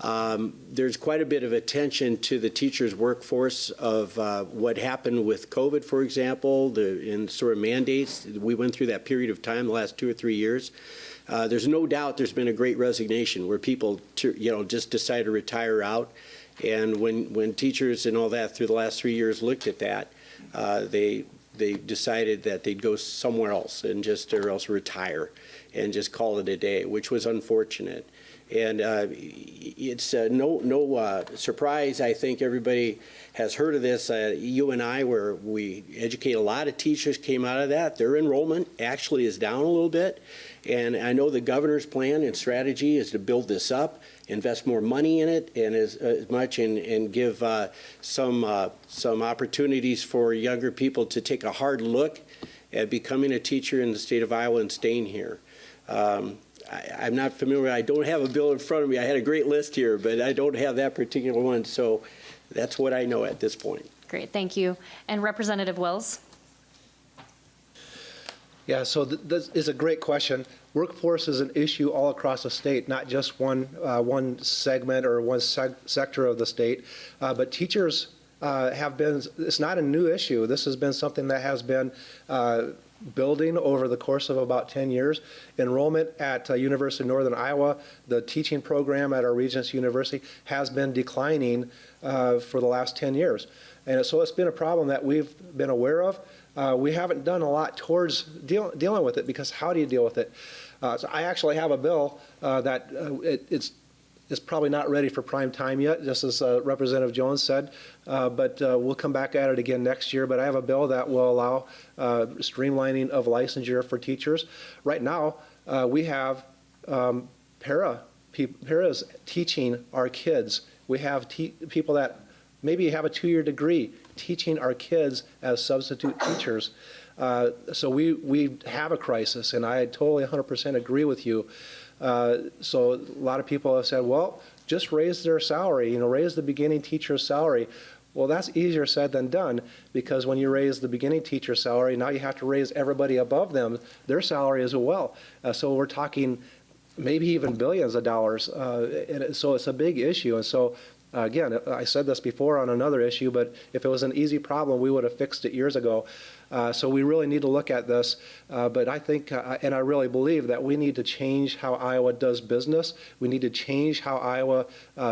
There's quite a bit of attention to the teachers' workforce of what happened with COVID, for example, in sort of mandates. We went through that period of time the last 2 or 3 years. There's no doubt there's been a great resignation where people, just decide to retire out. And when teachers and all that through the last 3 years looked at that, they decided that they'd go somewhere else and or else retire and just call it a day, which was unfortunate. And it's no surprise. I think everybody has heard of this. You and I, where we educate a lot of teachers, came out of that. Their enrollment actually is down a little bit. And I know the governor's plan and strategy is to build this up, invest more money in it, and as much, and give some opportunities for younger people to take a hard look at becoming a teacher in the state of Iowa and staying here. I'm not familiar. I don't have a bill in front of me. I had a great list here, but I don't have that particular one. So that's what I know at this point. Great, thank you. And Representative Wills. Yeah, so this is a great question. Workforce is an issue all across the state, not just one segment or one sector of the state, but teachers have been, it's not a new issue. This has been something that has been building over the course of about 10 years. Enrollment at University of Northern Iowa, the teaching program at our Regents University, has been declining for the last 10 years. And so it's been a problem that we've been aware of. We haven't done a lot towards dealing with it, because how do you deal with it? So I actually have a bill that it's probably not ready for prime time yet, just as Representative Jones said, but we'll come back at it again next year. But I have a bill that will allow streamlining of licensure for teachers. Right now, we have paras teaching our kids. We have people that maybe have a 2-year degree teaching our kids as substitute teachers. So we have a crisis, and I totally 100% agree with you. So a lot of people have said, well, just raise their salary, raise the beginning teacher's salary. Well, that's easier said than done, because when you raise the beginning teacher salary, now you have to raise everybody above them, their salary as well. So we're talking maybe even billions of dollars. And so it's a big issue. And so Again, I said this before on another issue, but if it was an easy problem, we would have fixed it years ago. So we really need to look at this. But I think, and I really believe, that we need to change how Iowa does business. We need to change how Iowa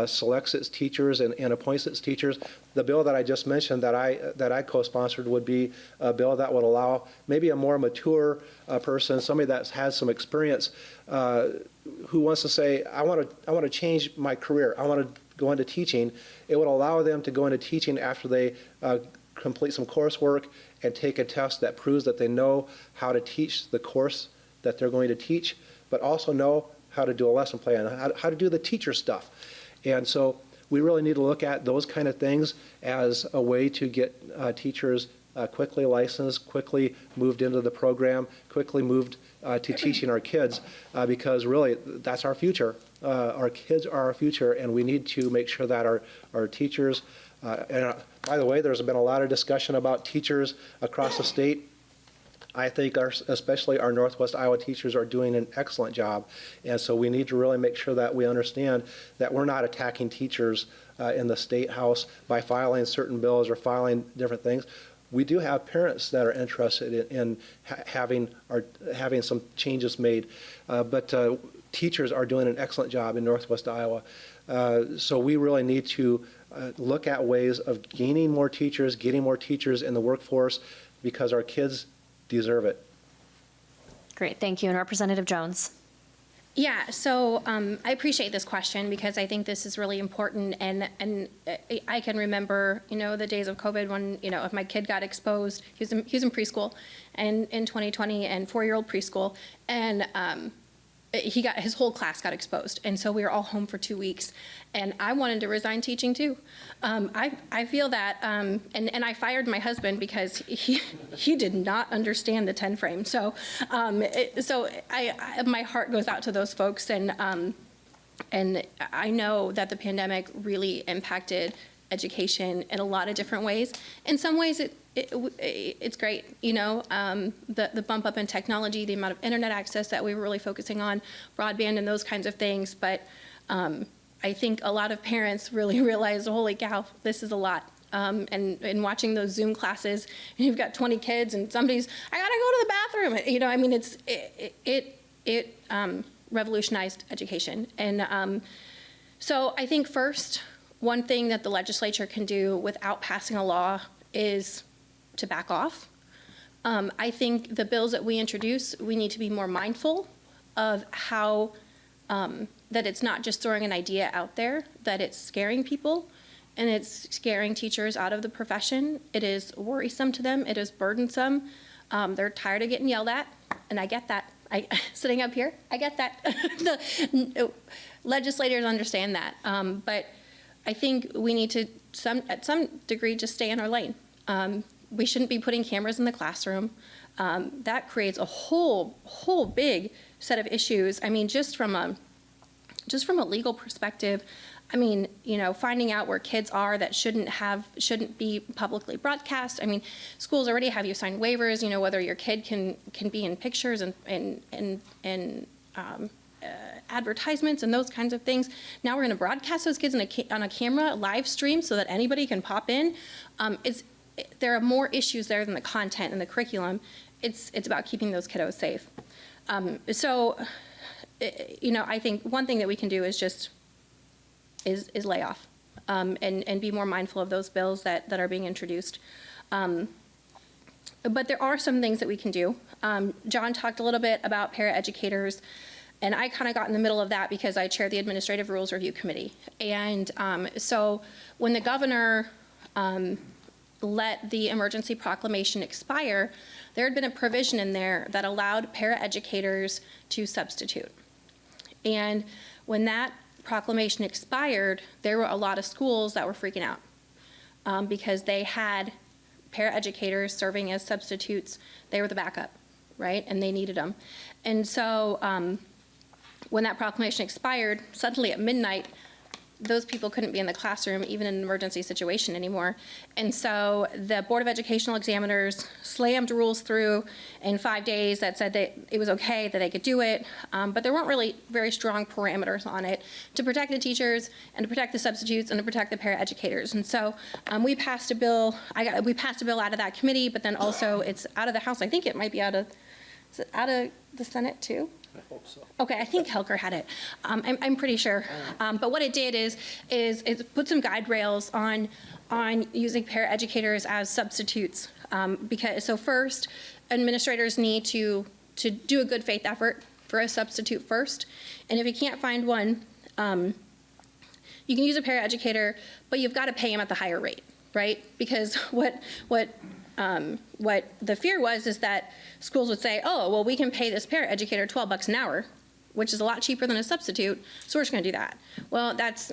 selects its teachers and appoints its teachers. The bill that I just mentioned that I co-sponsored would be a bill that would allow maybe a more mature person, somebody that's had some experience, who wants to say, I want to change my career. I want to go into teaching. It would allow them to go into teaching after they complete some coursework and take a test that proves that they know how to teach the course that they're going to teach, but also know how to do a lesson plan, how to do the teacher stuff. And so we really need to look at those kind of things as a way to get teachers quickly licensed, quickly moved into the program, quickly moved to teaching our kids, because really that's our future. Our kids are our future, and we need to make sure that our teachers, and by the way, there's been a lot of discussion about teachers across the state. I think especially our Northwest Iowa teachers are doing an excellent job, and so we need to really make sure that we understand that we're not attacking teachers in the State House by filing certain bills or filing different things. We do have parents that are interested in having some changes made, but teachers are doing an excellent job in Northwest Iowa. So we really need to look at ways of gaining more teachers, getting more teachers in the workforce, because our kids deserve it. Great, thank you. And Representative Jones. Yeah, so I appreciate this question because I think this is really important, and I can remember, the days of COVID when, if my kid got exposed, he was in preschool, and in 2020, and 4-year-old preschool, and his whole class got exposed, and so we were all home for 2 weeks, and I wanted to resign teaching too. I feel that, and I fired my husband because he did not understand the 10 frame. So my heart goes out to those folks, and I know that the pandemic really impacted education in a lot of different ways. In some ways, it's great, the bump up in technology, the amount of internet access that we were really focusing on, broadband and those kinds of things. But I think a lot of parents really realized, holy cow, this is a lot. And watching those Zoom classes, and you've got 20 kids, and somebody's, I gotta go to the bathroom. It revolutionized education. And so I think first, one thing that the legislature can do without passing a law is to back off. I think the bills that we introduce, we need to be more mindful of how, that it's not just throwing an idea out there, that it's scaring people, and it's scaring teachers out of the profession. It is worrisome to them. It is burdensome. They're tired of getting yelled at, and I get that. Sitting up here, I get that. The legislators understand that, but I think we need to, at some degree, just stay in our lane. We shouldn't be putting cameras in the classroom. That creates a whole big set of issues. I mean, just from a legal perspective, I mean, finding out where kids are that shouldn't be publicly broadcast. I mean, schools already have you sign waivers, whether your kid can be in pictures and advertisements and those kinds of things. Now we're going to broadcast those kids on a camera, live stream, so that anybody can pop in. There are more issues there than the content and the curriculum. It's about keeping those kiddos safe. So, I think one thing that we can do is just lay off and be more mindful of those bills that are being introduced. But there are some things that we can do. John talked a little bit about paraeducators, and I kind of got in the middle of that because I chair the Administrative Rules Review Committee. And so when the governor let the emergency proclamation expire, there had been a provision in there that allowed paraeducators to substitute. And when that proclamation expired, there were a lot of schools that were freaking out because they had paraeducators serving as substitutes. They were the backup, right? And they needed them. And so when that proclamation expired, suddenly at midnight, those people couldn't be in the classroom even in an emergency situation anymore. And so the Board of Educational Examiners slammed rules through in 5 days that said that it was okay, that they could do it, but there weren't really very strong parameters on it to protect the teachers and to protect the substitutes and to protect the paraeducators. And so we passed a bill. We passed a bill out of that committee, but then also it's out of the House. I think it might be out of, is it out of the Senate too? I hope so. Okay, I think Helker had it. I'm pretty sure. But what it did is it put some guide rails on using paraeducators as substitutes. So first, administrators need to do a good faith effort for a substitute first. And if you can't find one, you can use a paraeducator, but you've got to pay them at the higher rate, right? Because what the fear was is that schools would say, oh, well, we can pay this paraeducator $12 an hour, which is a lot cheaper than a substitute, so we're just going to do that. Well, that's,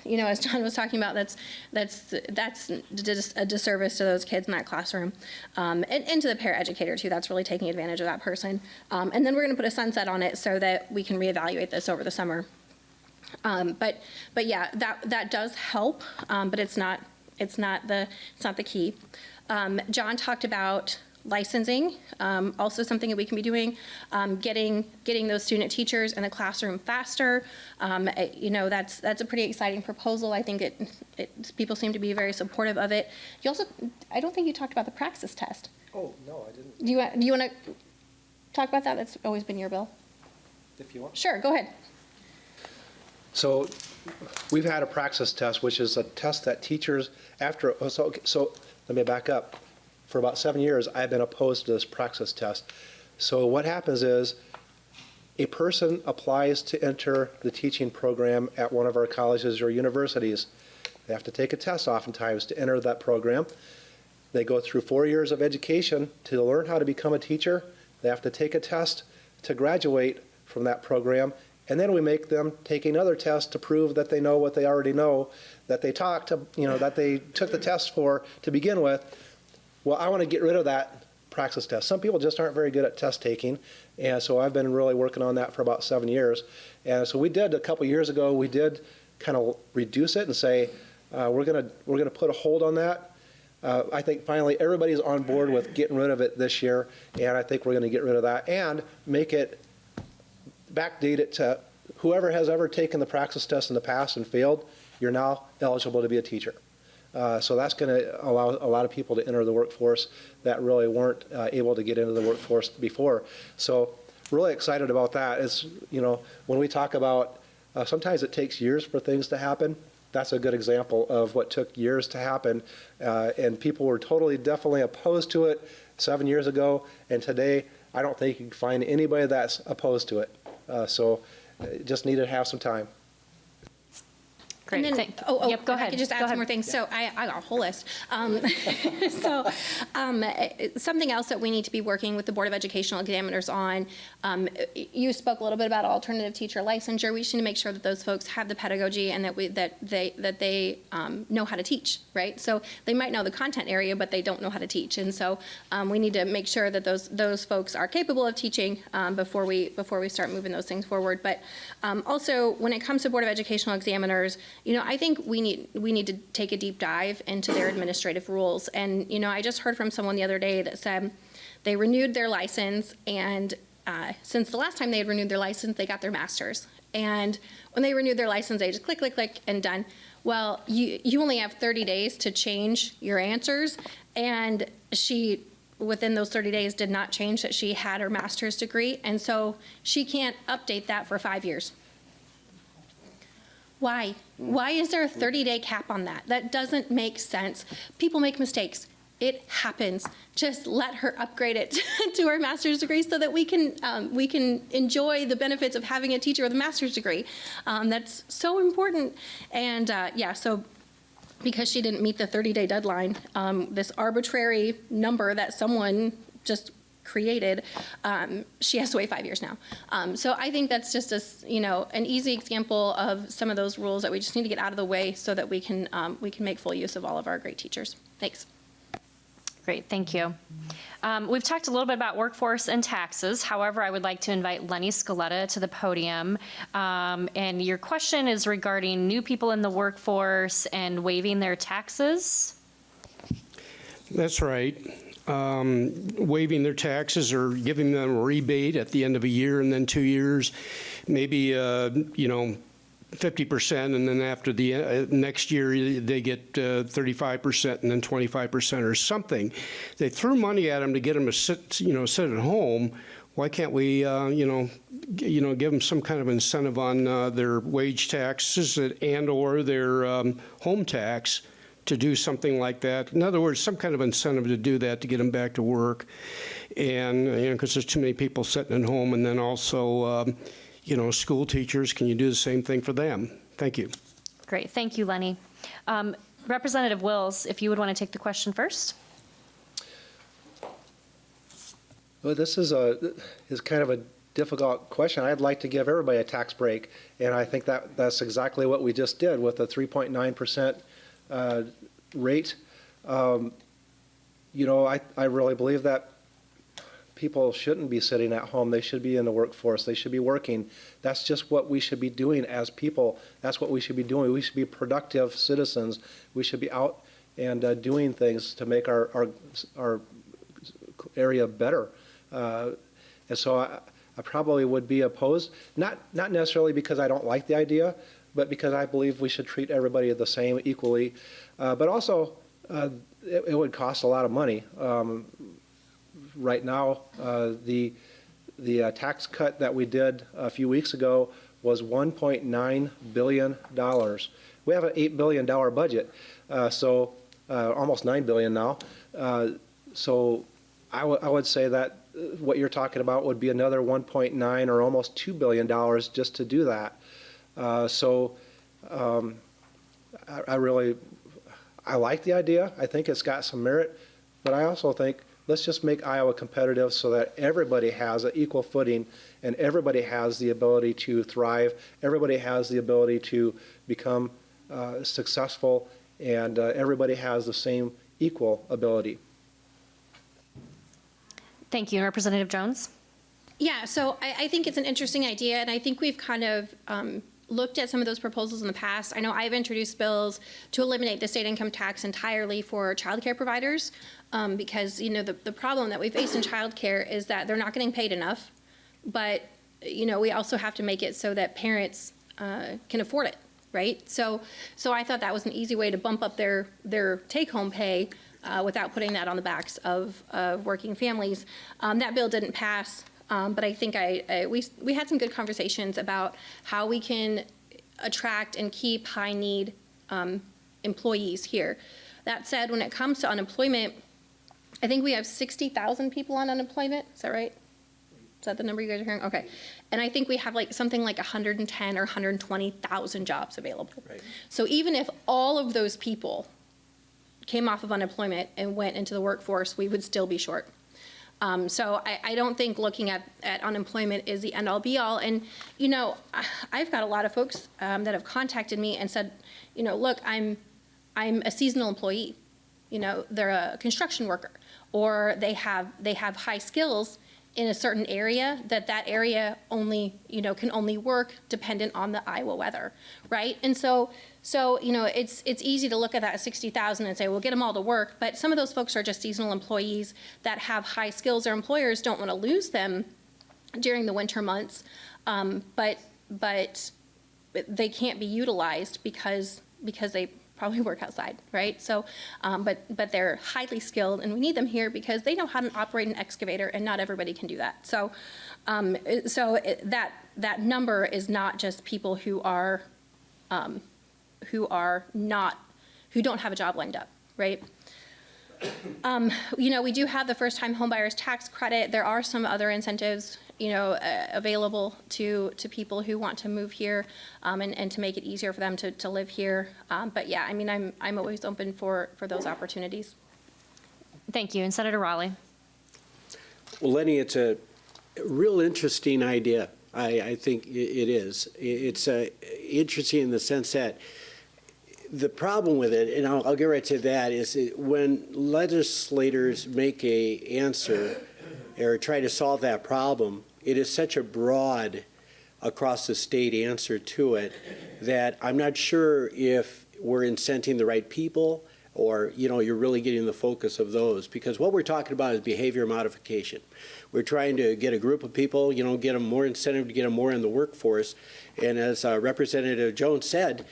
as John was talking about, that's a disservice to those kids in that classroom, and to the paraeducator too. That's really taking advantage of that person. And then we're going to put a sunset on it so that we can reevaluate this over the summer. But yeah, that does help, but it's not the key. John talked about licensing, also something that we can be doing, getting those student teachers in the classroom faster. That's a pretty exciting proposal. I think people seem to be very supportive of it. You also, I don't think you talked about the Praxis Test. Oh, no, I didn't. Do you want to talk about that? That's always been your bill. If you want. Sure, go ahead. So we've had a Praxis test, which is a test that teachers so let me back up. For about 7 years, I've been opposed to this Praxis test. So what happens is a person applies to enter the teaching program at one of our colleges or universities. They have to take a test oftentimes to enter that program. They go through 4 years of education to learn how to become a teacher. They have to take a test to graduate from that program. And then we make them take another test to prove that they know what they already know, that they that they took the test for to begin with. Well, I want to get rid of that Praxis test. Some people just aren't very good at test taking, and so I've been really working on that for about 7 years. And so we did a couple years ago. We did kind of reduce it and say we're gonna put a hold on that. I think finally everybody's on board with getting rid of it this year, and I think we're going to get rid of that and make it backdate it to whoever has ever taken the Praxis test in the past and failed. You're now eligible to be a teacher. So that's going to allow a lot of people to enter the workforce that really weren't able to get into the workforce before. So really excited about that. It's, when we talk about sometimes it takes years for things to happen, that's a good example of what took years to happen. And people were definitely opposed to it 7 years ago. And today, I don't think you can find anybody that's opposed to it. So just need to have some time. Great. And then, Yep, go if ahead. I could just add some more things. So I got a whole list. Something else that we need to be working with the Board of Educational Examiners on, you spoke a little bit about alternative teacher licensure. We just need to make sure that those folks have the pedagogy and that they know how to teach, right? So they might know the content area, but they don't know how to teach. And so we need to make sure that those folks are capable of teaching before we start moving those things forward. But also, when it comes to Board of Educational Examiners, I think we need to take a deep dive into their administrative rules. And, I just heard from someone the other day that said they renewed their license, and since the last time they had renewed their license, they got their master's. And when they renewed their license, they just click, click, click, and done. Well, you only have 30 days to change your answers, and she, within those 30 days, did not change that she had her master's degree, and so she can't update that for 5 years. Why? Why is there a 30-day cap on that? That doesn't make sense. People make mistakes. It happens. Just let her upgrade it to her master's degree so that we can enjoy the benefits of having a teacher with a master's degree. That's so important. And so because she didn't meet the 30-day deadline, this arbitrary number that someone just created, she has to wait 5 years now. So I think that's just an easy example of some of those rules that we just need to get out of the way so that we can make full use of all of our great teachers. Thanks. Great, thank you. We've talked a little bit about workforce and taxes. However, I would like to invite Lenny Scaletta to the podium. And your question is regarding new people in the workforce and waiving their taxes. That's right. Waiving their taxes or giving them a rebate at the end of a year and then 2 years, maybe, 50%, and then after the next year, they get 35% and then 25% or something. They threw money at them to get them to sit at home. Why can't we, give them some kind of incentive on their wage taxes and/or their home tax to do something like that? In other words, some kind of incentive to do that to get them back to work. And, because there's too many people sitting at home, and then also, school teachers, can you do the same thing for them? Thank you. Great, thank you, Lenny. Representative Wills, if you would want to take the question first. Well, this is kind of a difficult question. I'd like to give everybody a tax break, and I think that's exactly what we just did with the 3.9% rate. I really believe that people shouldn't be sitting at home. They should be in the workforce. They should be working. That's just what we should be doing as people. That's what we should be doing. We should be productive citizens. We should be out and doing things to make our area better. And so I probably would be opposed, not necessarily because I don't like the idea, but because I believe we should treat everybody the same equally. But also, it would cost a lot of money. Right now, the tax cut that we did a few weeks ago was $1.9 billion. We have an $8 billion budget, so almost $9 billion now. So I would say that what you're talking about would be another 1.9 or almost $2 billion just to do that. I like the idea. I think it's got some merit, but I also think let's just make Iowa competitive so that everybody has an equal footing and everybody has the ability to thrive. Everybody has the ability to become successful, and everybody has the same equal ability. Thank you. Representative Jones? Yeah, so I think it's an interesting idea, and I think we've kind of looked at some of those proposals in the past. I know I've introduced bills to eliminate the state income tax entirely for childcare providers because, the problem that we face in childcare is that they're not getting paid enough, but, we also have to make it so that parents can afford it, right? So I thought that was an easy way to bump up their take-home pay without putting that on the backs of working families. That bill didn't pass. But I think we had some good conversations about how we can attract and keep high-need employees here. That said, when it comes to unemployment, I think we have 60,000 people on unemployment. Is that right? Is that the number you guys are hearing? Okay. And I think we have something like 110 or 120,000 jobs available. Right. So even if all of those people came off of unemployment and went into the workforce, we would still be short. So I don't think looking at unemployment is the end-all be-all. And, I've got a lot of folks that have contacted me and said, look, I'm a seasonal employee. They're a construction worker, or they have high skills in a certain area that area only, can only work dependent on the Iowa weather, right? And so it's easy to look at that 60,000 and say, well, get them all to work. But some of those folks are just seasonal employees that have high skills. Their employers don't want to lose them during the winter months, but they can't be utilized because they probably work outside, right? So, but they're highly skilled, and we need them here because they know how to operate an excavator, and not everybody can do that. So, that number is not just people who don't have a job lined up, right? We do have the first-time homebuyers tax credit. There are some other incentives, available to people who want to move here, and to make it easier for them to live here. But yeah, I'm always open for those opportunities. Thank you. And Senator Raleigh? Well, Lenny, it's a real interesting idea. I think it is. It's interesting in the sense that The problem with it, and I'll get right to that, is when legislators make a answer or try to solve that problem, it is such a broad across the state answer to it that I'm not sure if we're incenting the right people or, you're really getting the focus of those. Because what we're talking about is behavior modification. We're trying to get a group of people, get them more incentive to get them more in the workforce. And as Representative Jones said,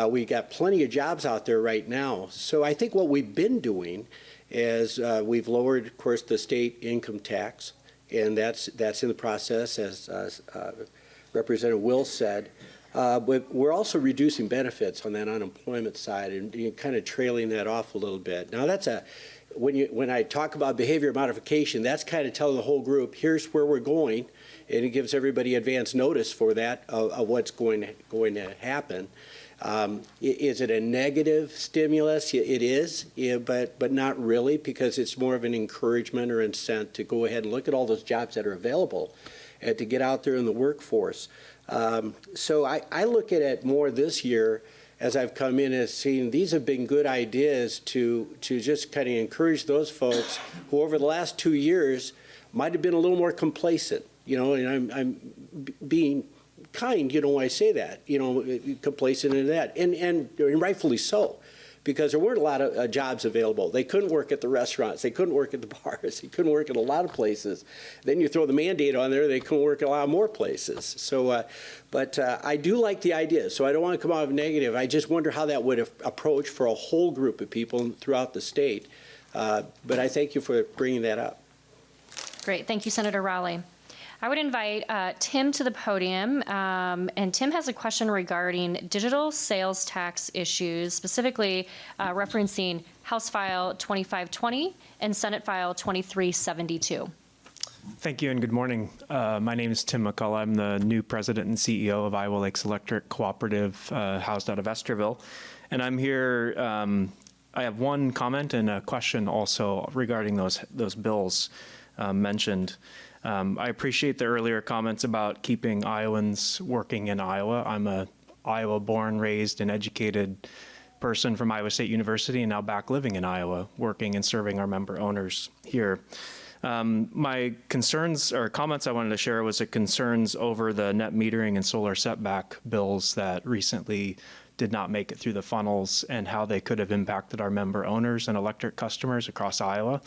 we got plenty of jobs out there right now. So I think what we've been doing is we've lowered, of course, the state income tax, and that's in the process, as Representative Wills said. But we're also reducing benefits on that unemployment side and kind of trailing that off a little bit. Now that's when I talk about behavior modification, that's kind of telling the whole group, here's where we're going, and it gives everybody advance notice for that of what's going to happen. Is it a negative stimulus? It is, but not really, because it's more of an encouragement or incent to go ahead and look at all those jobs that are available and to get out there in the workforce. So I look at it more this year as I've come in as seeing these have been good ideas to just kind of encourage those folks who over the last 2 years might have been a little more complacent, and I'm being kind, when I say that, complacent in that, and rightfully so, because there weren't a lot of jobs available. They couldn't work at the restaurants. They couldn't work at the bars. They couldn't work at a lot of places. Then you throw the mandate on there, they couldn't work at a lot more places. So, but I do like the idea, so I don't want to come out of negative. I just wonder how that would approach for a whole group of people throughout the state. But I thank you for bringing that up. Great. Thank you, Senator Rowley. I would invite Tim to the podium, and Tim has a question regarding digital sales tax issues, specifically referencing House File 2520 and Senate File 2372. Thank you and good morning. My name is Tim McCullough. I'm the new president and CEO of Iowa Lakes Electric Cooperative, housed out of Esterville. And I'm here, I have one comment and a question also regarding those bills mentioned. I appreciate the earlier comments about keeping Iowans working in Iowa. I'm a Iowa-born, raised, and educated person from Iowa State University and now back living in Iowa, working and serving our member owners here. My concerns or comments I wanted to share was the concerns over the net metering and solar setback bills that recently did not make it through the funnels and how they could have impacted our member owners and electric customers across Iowa.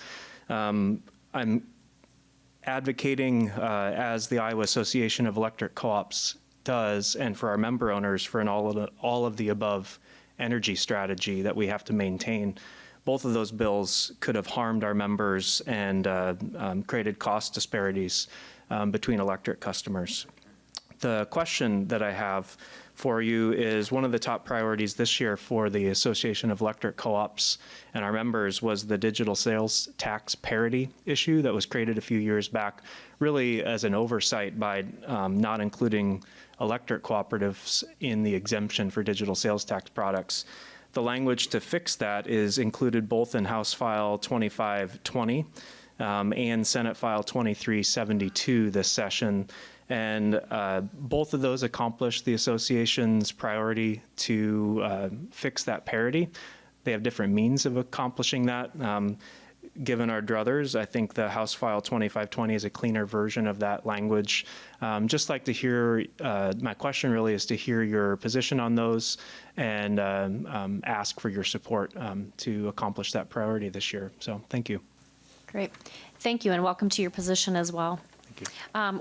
I'm advocating, as the Iowa Association of Electric Co-ops does, and for our member owners, for an all of the above energy strategy that we have to maintain. Both of those bills could have harmed our members and created cost disparities between electric customers. The question that I have for you is one of the top priorities this year for the Association of Electric Co-ops and our members was the digital sales tax parity issue that was created a few years back, really as an oversight by not including electric cooperatives in the exemption for digital sales tax products. The language to fix that is included both in House File 2520 and Senate File 2372 this session. And both of those accomplish the association's priority to fix that parity. They have different means of accomplishing that. Given our druthers, I think the House File 2520 is a cleaner version of that language. Just like to hear, my question really is to hear your position on those and ask for your support to accomplish that priority this year. So thank you. Great. Thank you, and welcome to your position as well.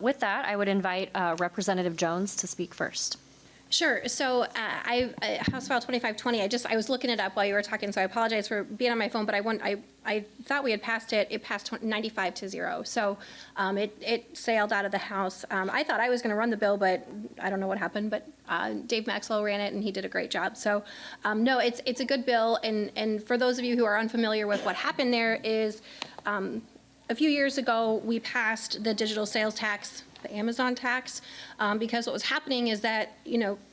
With that, I would invite Representative Jones to speak first. Sure. So House File 2520, I was looking it up while you were talking, so I apologize for being on my phone, but I thought we had passed it. It passed 95-0. So it sailed out of the House. I thought I was going to run the bill, but I don't know what happened, but Dave Maxwell ran it, and he did a great job. So no, it's a good bill, and for those of you who are unfamiliar with what happened there is a few years ago, we passed the digital sales tax, the Amazon tax, because what was happening is that,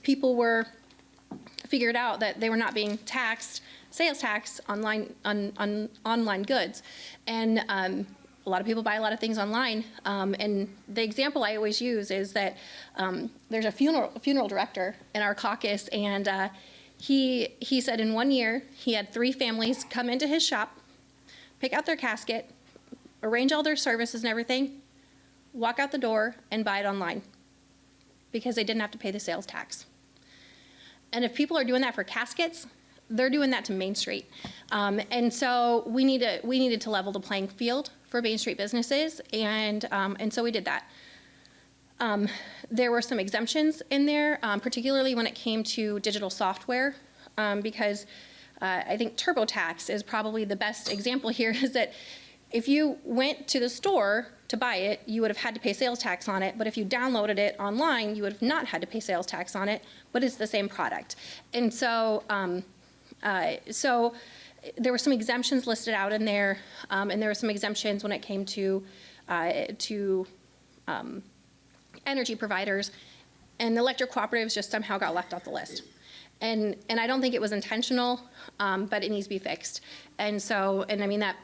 people were figured out that they were not being taxed, sales tax online on online goods. And a lot of people buy a lot of things online. And the example I always use is that there's a funeral director in our caucus, and He said in 1 year, he had 3 families come into his shop, pick out their casket, arrange all their services and everything, walk out the door and buy it online because they didn't have to pay the sales tax. And if people are doing that for caskets, they're doing that to Main Street. And so we needed to level the playing field for Main Street businesses, and so we did that. There were some exemptions in there, particularly when it came to digital software, because I think TurboTax is probably the best example here, is that if you went to the store to buy it, you would have had to pay sales tax on it, but if you downloaded it online, you would have not had to pay sales tax on it, but it's the same product. And so, so there were some exemptions listed out in there, and there were some exemptions when it came to energy providers, and the electric cooperatives just somehow got left off the list. And I don't think it was intentional, but it needs to be fixed. And so, and I mean that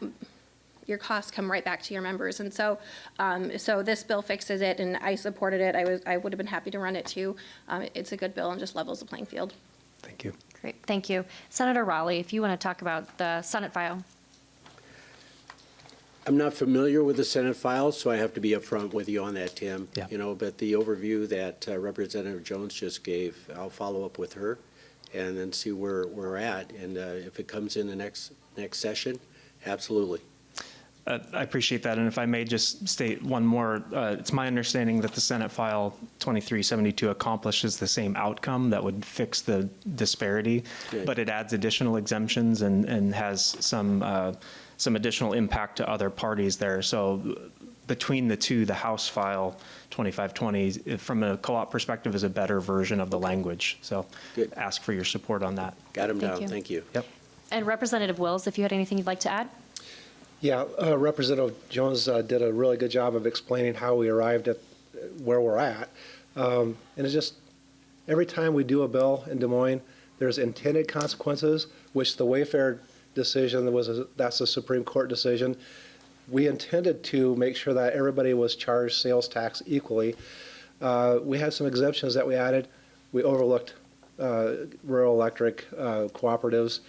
your costs come right back to your members. And so, so this bill fixes it, and I supported it. I would have been happy to run it too. It's a good bill and just levels the playing field. Thank you. Great, thank you. Senator Raleigh, if you want to talk about the Senate file. I'm not familiar with the Senate files, so I have to be upfront with you on that, Tim. Yeah. You know, but the overview that Representative Jones just gave, I'll follow up with her and then see where we're at. And if it comes in the next session, absolutely. I appreciate that, and if I may just state one more, it's my understanding that the Senate File 2372 accomplishes the same outcome that would fix the disparity, Good. but it adds additional exemptions and has some additional impact to other parties there. So between the two, the House File 2520, from a co-op perspective, is a better version of the language. So Good. ask for your support on that. Got him Thank down. you. Thank you. Yep. And Representative Wills, if you had anything you'd like to add? Yeah, Representative Jones did a really good job of explaining how we arrived at where we're at. And it's just, every time we do a bill in Des Moines, there's intended consequences, which the Wayfair decision that's a Supreme Court decision. We intended to make sure that everybody was charged sales tax equally. We had some exemptions that we added. We overlooked rural electric cooperatives.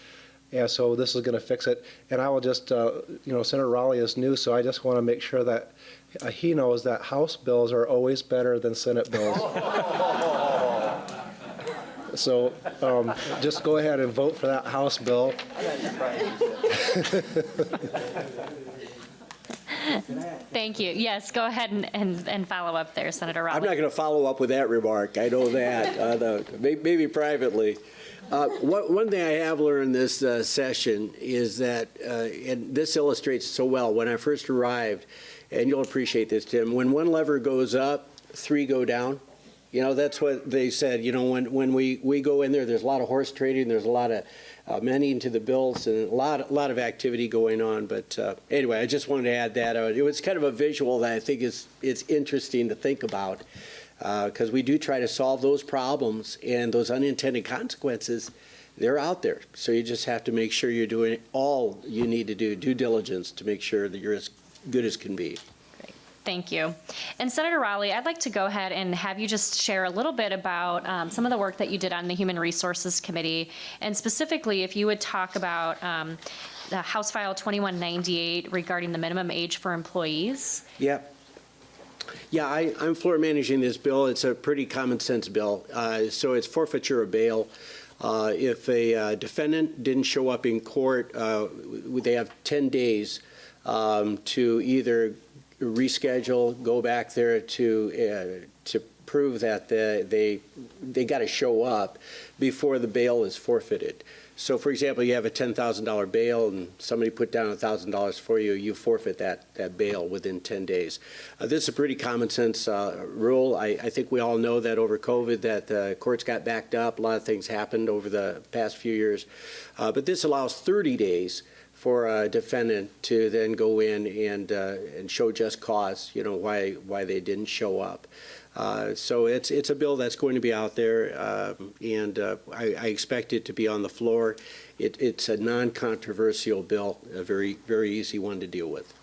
And so this is going to fix it. And I will just, Senator Raleigh is new, so I just want to make sure that he knows that House bills are always better than Senate bills. So just go ahead and vote for that House bill. Thank you. Yes, go ahead and follow up there, Senator Raleigh. I'm not going to follow up with that remark. I know that, maybe privately. One thing I have learned this session is that, and this illustrates so well, when I first arrived, and you'll appreciate this, Tim, when one lever goes up, 3 go down. You know, that's what they said. You know, when we go in there's a lot of horse trading, there's a lot of amending to the bills, and a lot of activity going on. But anyway, I just wanted to add that. It was kind of a visual that I think it's interesting to think about. Because we do try to solve those problems, and those unintended consequences, they're out there. So you just have to make sure you're doing all you need to do, due diligence, to make sure that you're as good as can be. Great. Thank you. And Senator Raleigh, I'd like to go ahead and have you just share a little bit about some of the work that you did on the Human Resources Committee, and specifically if you would talk about the House File 2198 regarding the minimum age for employees. Yep. Yeah, I'm floor managing this bill. It's a pretty common sense bill. So it's forfeiture of bail. If a defendant didn't show up in court, they have 10 days to either reschedule, go back there to prove that they got to show up before the bail is forfeited. So, for example, you have a $10,000 bail and somebody put down $1,000 for you, you forfeit that bail within 10 days. This is a pretty common sense rule. I think we all know that over COVID that the courts got backed up. A lot of things happened over the past few years. But this allows 30 days for a defendant to then go in and show just cause, you know, why they didn't show up. So it's a bill that's going to be out there, and I expect it to be on the floor. It's a non-controversial bill, a very, very easy one to deal with.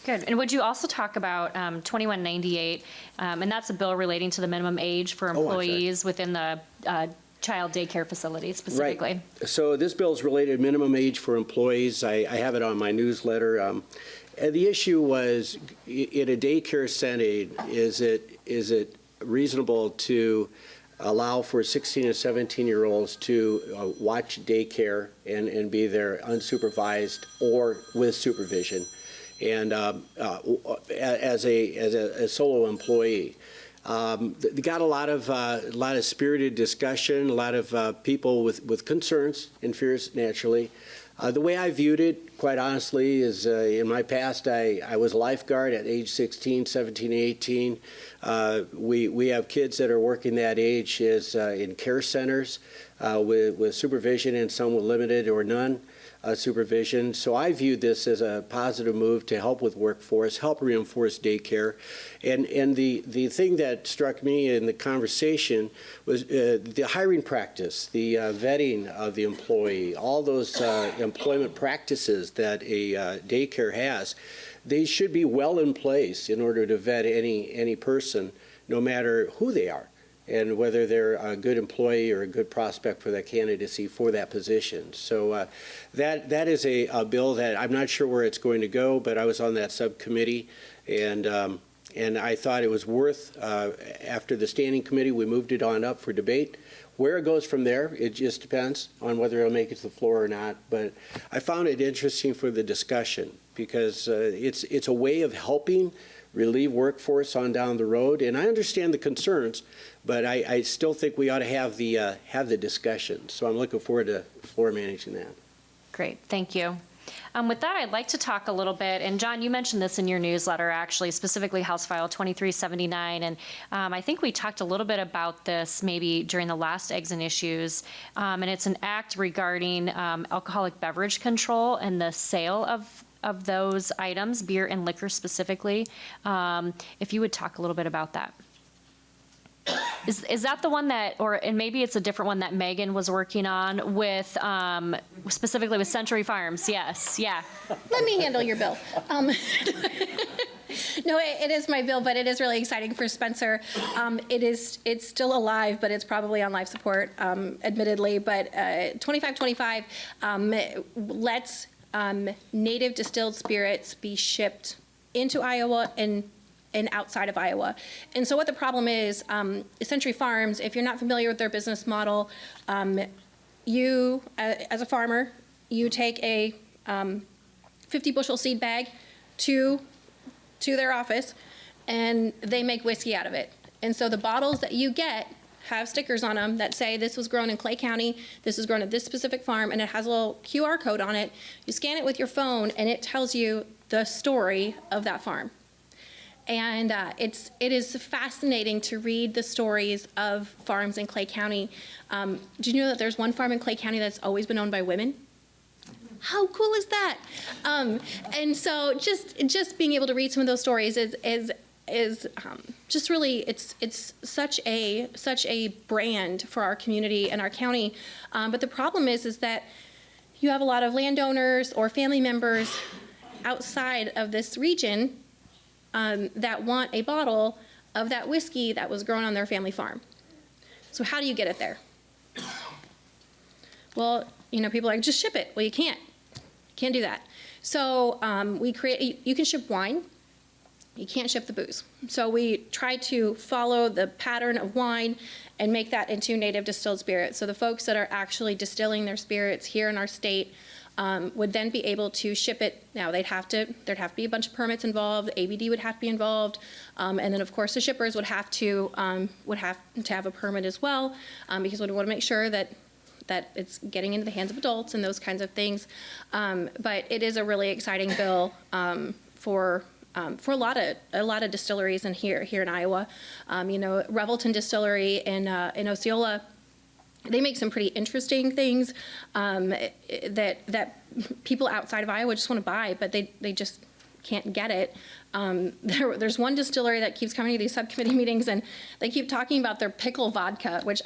Good. And would you also talk about 2198, and that's a bill relating to the minimum age for employees within the child daycare facilities specifically. Right. So this bill is related to minimum age for employees. I have it on my newsletter. And the issue was, in a daycare setting, is it reasonable to allow for 16 and 17-year-olds to watch daycare and be there unsupervised or with supervision, and as a solo employee? They got a lot of spirited discussion, a lot of people with concerns and fears, naturally. The way I viewed it, quite honestly, is in my past, I was a lifeguard at age 16, 17, 18. We have kids that are working that age is in care centers with supervision, and some with limited or none supervision. So I viewed this as a positive move to help with workforce, help reinforce daycare. And the thing that struck me in the conversation was the hiring practice, the vetting of the employee, all those employment practices that a daycare has. They should be well in place in order to vet any person, no matter who they are, and whether they're a good employee or a good prospect for that candidacy for that position. So that is a bill that I'm not sure where it's going to go, but I was on that subcommittee, and I thought it was worth, after the standing committee, we moved it on up for debate. Where it goes from there, it just depends on whether it'll make it to the floor or not. But I found it interesting for the discussion, because it's a way of helping relieve workforce on down the road. And I understand the concerns, but I still think we ought to have the discussion. So I'm looking forward to floor managing that. Great, thank you. With that, I'd like to talk a little bit, and John, you mentioned this in your newsletter, actually, specifically House File 2379, and I think we talked a little bit about this maybe during the last Eggs and Issues, and it's an act regarding alcoholic beverage control and the sale of those items, beer and liquor specifically. If you would talk a little bit about that. Is that the one that, and maybe it's a different one that Megan was working on with, specifically with Century Farms? Yes, yeah. Let me handle your bill. No, it is my bill, but it is really exciting for Spencer. It's still alive, but it's probably on life support, admittedly. But 2525 lets native distilled spirits be shipped into Iowa and outside of Iowa. And so what the problem is, Century Farms, if you're not familiar with their business model, you, as a farmer, you take a 50 bushel seed bag to their office, and they make whiskey out of it. And so the bottles that you get have stickers on them that say this was grown in Clay County, this was grown at this specific farm, and it has a little QR code on it. You scan it with your phone, and it tells you the story of that farm. And it is fascinating to read the stories of farms in Clay County. Do you know that there's one farm in Clay County that's always been owned by women? How cool is that? And so just being able to read some of those stories is just really, it's such a brand for our community and our county. But the problem is that you have a lot of landowners or family members outside of this region that want a bottle of that whiskey that was grown on their family farm. So how do you get it there? Well, people are like, just ship it. Well, you can't. Can't do that. So you can ship wine. You can't ship the booze. So we try to follow the pattern of wine and make that into native distilled spirits. So the folks that are actually distilling their spirits here in our state would then be able to ship it. Now there'd have to be a bunch of permits involved. The ABD would have to be involved, and then of course the shippers would have to have a permit as well, because we want to make sure that it's getting into the hands of adults and those kinds of things. But it is a really exciting bill for a lot of distilleries here in Iowa. Revelton Distillery in Osceola, they make some pretty interesting things that people outside of Iowa just want to buy, but they just can't get it. There's one distillery that keeps coming to these subcommittee meetings, and they keep talking about their pickle vodka, which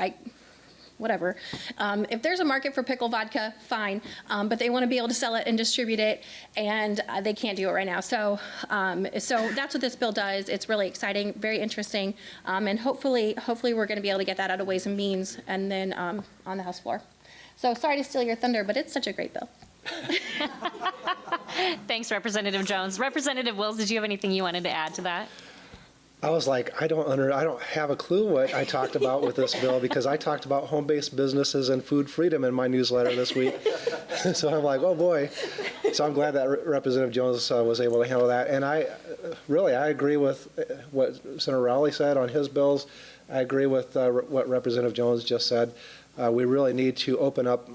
whatever. If there's a market for pickle vodka, fine, but they want to be able to sell it and distribute it, and they can't do it right now. So that's what this bill does. It's really exciting, very interesting, and hopefully we're going to be able to get that out of Ways and Means and then on the House floor. So sorry to steal your thunder, but it's such a great bill. Thanks, Representative Jones. Representative Wills, did you have anything you wanted to add to that? I was like, I don't have a clue what I talked about with this bill, because I talked about home-based businesses and food freedom in my newsletter this week. So I'm like, oh boy. So I'm glad that Representative Jones was able to handle that. And I agree with what Senator Rowley said on his bills. I agree with what Representative Jones just said. We really need to open up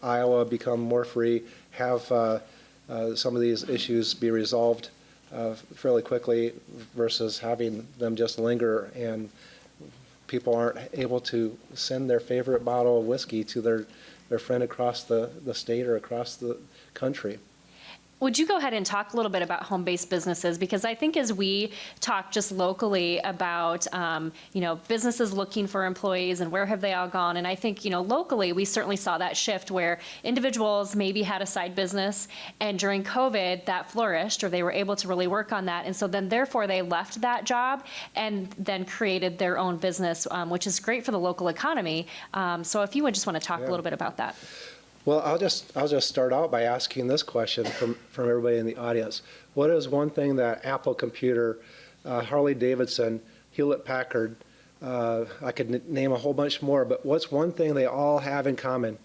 Iowa, become more free, have some of these issues be resolved fairly quickly versus having them just linger and people aren't able to send their favorite bottle of whiskey to their friend across the state or across the country. Would you go ahead and talk a little bit about home-based businesses? Because I think as we talk just locally about, businesses looking for employees and where have they all gone, and I think, locally we certainly saw that shift where individuals maybe had a side business, and during COVID that flourished, or they were able to really work on that, and so then therefore they left that job and then created their own business, which is great for the local economy. So if you would just want to talk a little bit about that. Well, I'll just start out by asking this question from everybody in the audience. What is one thing that Apple Computer, Harley Davidson, Hewlett Packard, I could name a whole bunch more, but what's one thing they all have in common?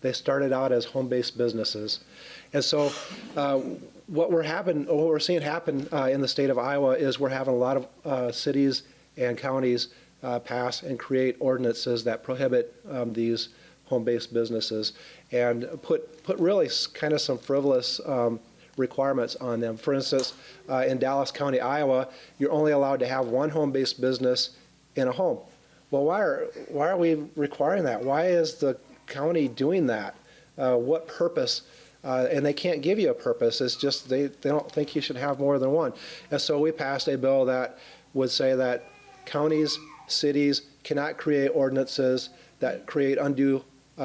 They started out as home-based businesses. And so what we're seeing happen in the state of Iowa is we're having a lot of cities and counties pass and create ordinances that prohibit these home-based businesses and put really kind of some frivolous requirements on them. For instance, in Dallas County, Iowa, you're only allowed to have one home-based business in a home. Well, why are we requiring that? Why is the county doing that? What purpose? And they can't give you a purpose. It's just they don't think you should have more than one. And so we passed a bill that would say that counties, cities cannot create ordinances that create undue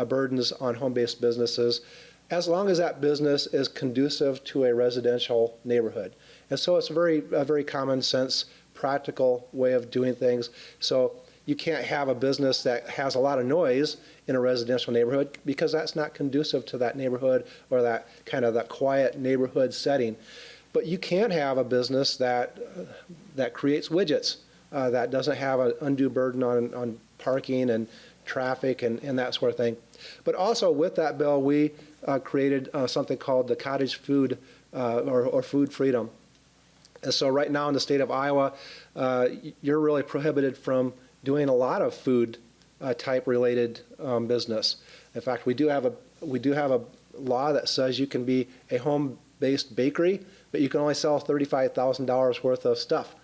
burdens on home-based businesses, as long as that business is conducive to a residential neighborhood. And so it's a very common sense, practical way of doing things. So you can't have a business that has a lot of noise in a residential neighborhood because that's not conducive to that neighborhood or that kind of that quiet neighborhood setting. But you can have a business that creates widgets, that doesn't have an undue burden on parking and traffic and that sort of thing. But also with that bill, we created something called the cottage food or food freedom. And so right now in the state of Iowa, you're really prohibited from doing a lot of food type related business. In fact, we do have a law that says you can be a home-based bakery, but you can only sell $35,000 worth of stuff.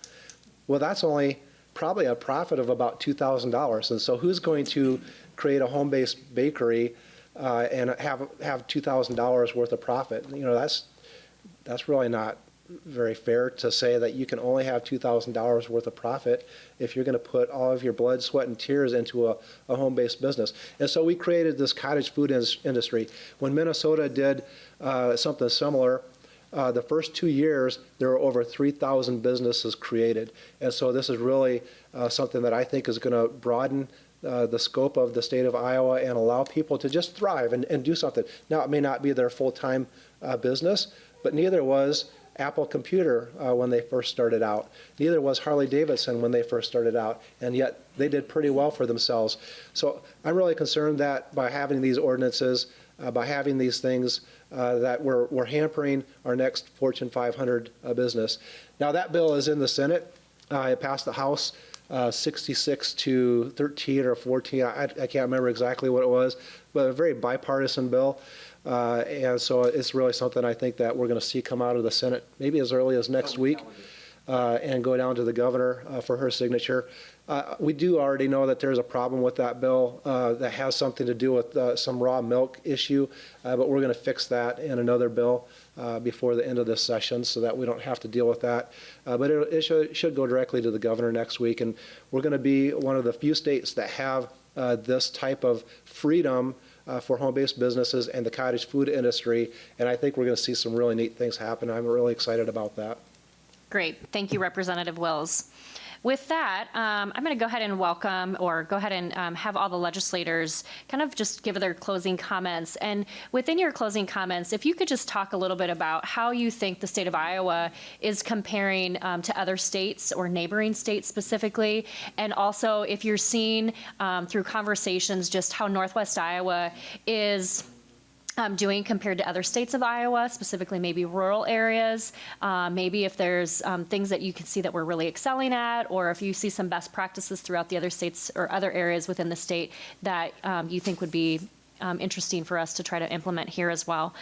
Well, that's only probably a profit of about $2,000. And so who's going to create a home-based bakery and have $2,000 worth of profit? That's really not very fair to say that you can only have $2,000 worth of profit if you're going to put all of your blood, sweat, and tears into a home-based business. And so we created this cottage food industry. When Minnesota did something similar, the first 2 years, there were over 3,000 businesses created. And so this is really something that I think is going to broaden the scope of the state of Iowa and allow people to just thrive and do something. Now, it may not be their full-time business, but neither was Apple Computer when they first started out. Neither was Harley Davidson when they first started out, and yet they did pretty well for themselves. So I'm really concerned that by having these ordinances, by having these things, that we're hampering our next Fortune 500 business. Now that bill is in the Senate. It passed the House 66 to 13 or 14. I can't remember exactly what it was, but a very bipartisan bill. And so it's really something I think that we're going to see come out of the Senate maybe as early as next week and go down to the governor for her signature. We do already know that there's a problem with that bill that has something to do with some raw milk issue, but we're going to fix that in another bill before the end of this session so that we don't have to deal with that. But it should go directly to the governor next week, and we're going to be one of the few states that have this type of freedom for home-based businesses and the cottage food industry, and I think we're going to see some really neat things happen. I'm really excited about that. Great. Thank you, Representative Wills. With that, I'm going to go ahead and welcome, or go ahead and have all the legislators kind of just give their closing comments. And within your closing comments, if you could just talk a little bit about how you think the state of Iowa is comparing to other states or neighboring states specifically, and also if you're seeing through conversations just how Northwest Iowa is doing compared to other states of Iowa, specifically maybe rural areas, maybe if there's things that you can see that we're really excelling at, or if you see some best practices throughout the other states or other areas within the state that you think would be interesting for us to try to implement here as well.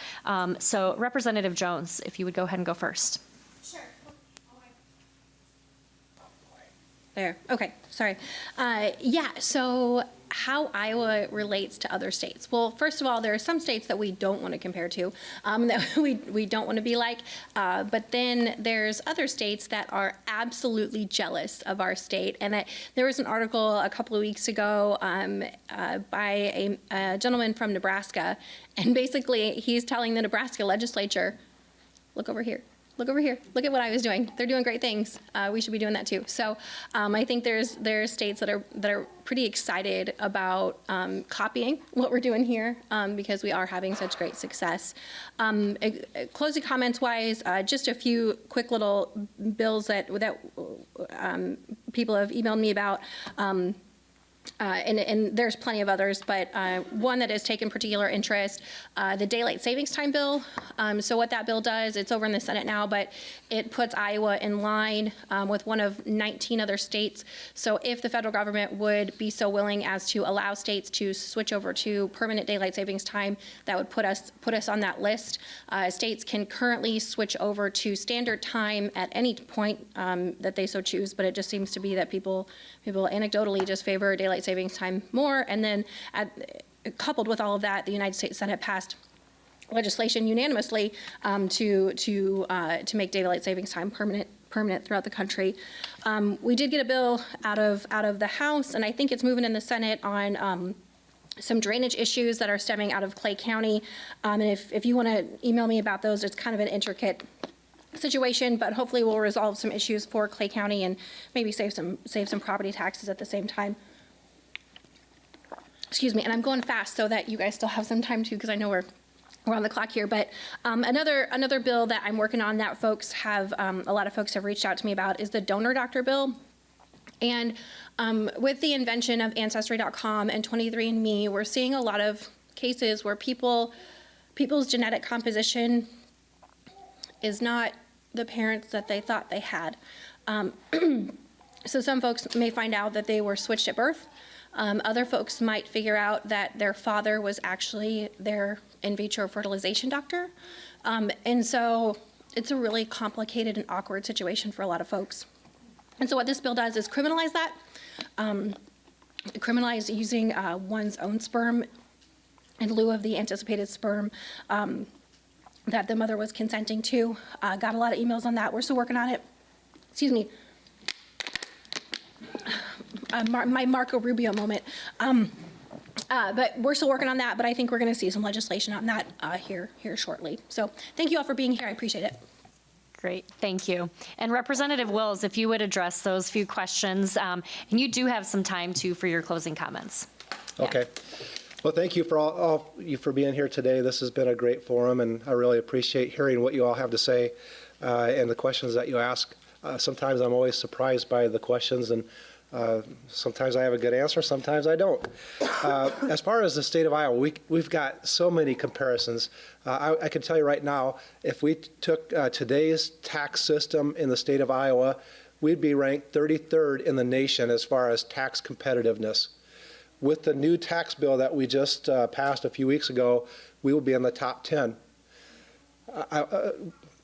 So Representative Jones, if you would go ahead and go first. Sure. There. Okay. Sorry. Yeah. So how Iowa relates to other states. Well, first of all, there are some states that we don't want to compare to, that we don't want to be like. But then there's other states that are absolutely jealous of our state. And there was an article a couple of weeks ago by a gentleman from Nebraska. And basically, he's telling the Nebraska legislature, look over here. Look over here. Look at what I was doing. They're doing great things. We should be doing that too. So I think there's states that are pretty excited about copying what we're doing here because we are having such great success. Closing comments wise, just a few quick little bills that people have emailed me about. And there's plenty of others, but one that has taken particular interest, the daylight savings time bill. So what that bill does, it's over in the Senate now, but it puts Iowa in line with one of 19 other states. So if the federal government would be so willing as to allow states to switch over to permanent daylight savings time, that would put us on that list. States can currently switch over to standard time at any point that they so choose, but it just seems to be that people anecdotally just favor daylight savings time more. And then coupled with all of that, the United States Senate passed legislation unanimously to make daylight savings time permanent throughout the country. We did get a bill out of the House, and I think it's moving in the Senate on some drainage issues that are stemming out of Clay County. And if you want to email me about those, it's kind of an intricate situation, but hopefully we'll resolve some issues for Clay County and maybe save some property taxes at the same time. Excuse me, and I'm going fast so that you guys still have some time too, because I know we're on the clock here. But another bill that I'm working on that folks have, a lot of folks have reached out to me about, is the donor doctor bill. And with the invention of Ancestry.com and 23andMe, we're seeing a lot of cases where people's genetic composition is not the parents that they thought they had. So some folks may find out that they were switched at birth. Other folks might figure out that their father was actually their in vitro fertilization doctor. And so it's a really complicated and awkward situation for a lot of folks. And so what this bill does is criminalize that, criminalize using one's own sperm in lieu of the anticipated sperm that the mother was consenting to. Got a lot of emails on that. We're still working on it. Excuse me. My Marco Rubio moment. But we're still working on that, but I think we're going to see some legislation on that here shortly. So thank you all for being here. I appreciate it. Great, thank you. And Representative Wills, if you would address those few questions, and you do have some time too for your closing comments. Okay. Well, thank you for all you for being here today. This has been a great forum, and I really appreciate hearing what you all have to say and the questions that you ask. Sometimes I'm always surprised by the questions, and sometimes I have a good answer, sometimes I don't. As far as the state of Iowa, we've got so many comparisons. I can tell you right now, if we took today's tax system in the state of Iowa, we'd be ranked 33rd in the nation as far as tax competitiveness. With the new tax bill that we just passed a few weeks ago, we will be in the top 10.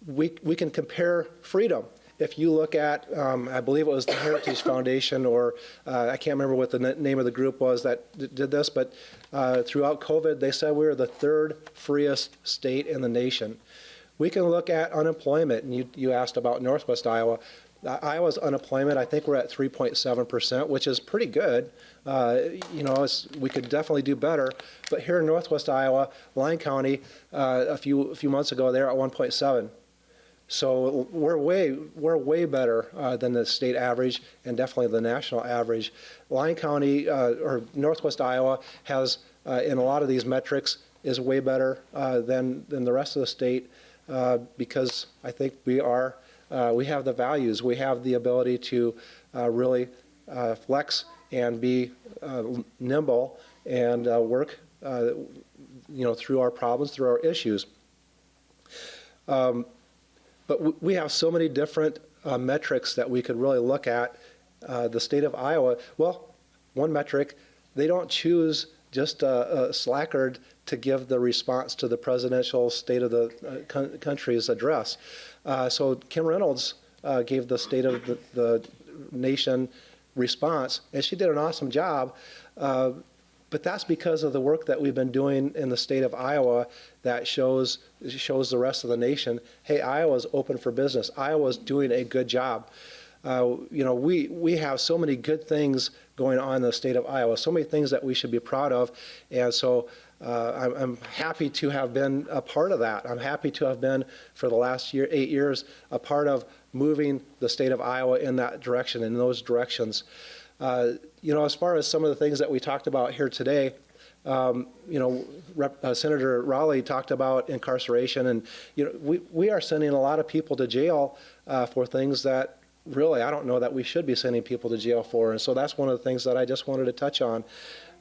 We can compare freedom. If you look at, I believe it was the Heritage Foundation, or I can't remember what the name of the group was that did this, but throughout COVID, they said we were the third freest state in the nation. We can look at unemployment, and you asked about Northwest Iowa. Iowa's unemployment, I think we're at 3.7%, which is pretty good. We could definitely do better. But here in Northwest Iowa, Lyon County, a few months ago, they were at 1.7. So we're way better than the state average and definitely the national average. Lyon County or Northwest Iowa has, in a lot of these metrics, is way better than the rest of the state because I think we have the values, we have the ability to really flex and be nimble and work, through our problems, through our issues. But we have so many different metrics that we could really look at. The state of Iowa, well, one metric, they don't choose just a slackard to give the response to the presidential state of the country's address. So Kim Reynolds gave the state of the nation response, and she did an awesome job. But that's because of the work that we've been doing in the state of Iowa that shows the rest of the nation, hey, Iowa's open for business. Iowa's doing a good job. We have so many good things going on in the state of Iowa, so many things that we should be proud of. And so I'm happy to have been a part of that. I'm happy to have been, for the last 8 years, a part of moving the state of Iowa in that direction, in those directions. As far as some of the things that we talked about here today, Senator Raleigh talked about incarceration, and we are sending a lot of people to jail for things that really I don't know that we should be sending people to jail for. And so that's one of the things that I just wanted to touch on.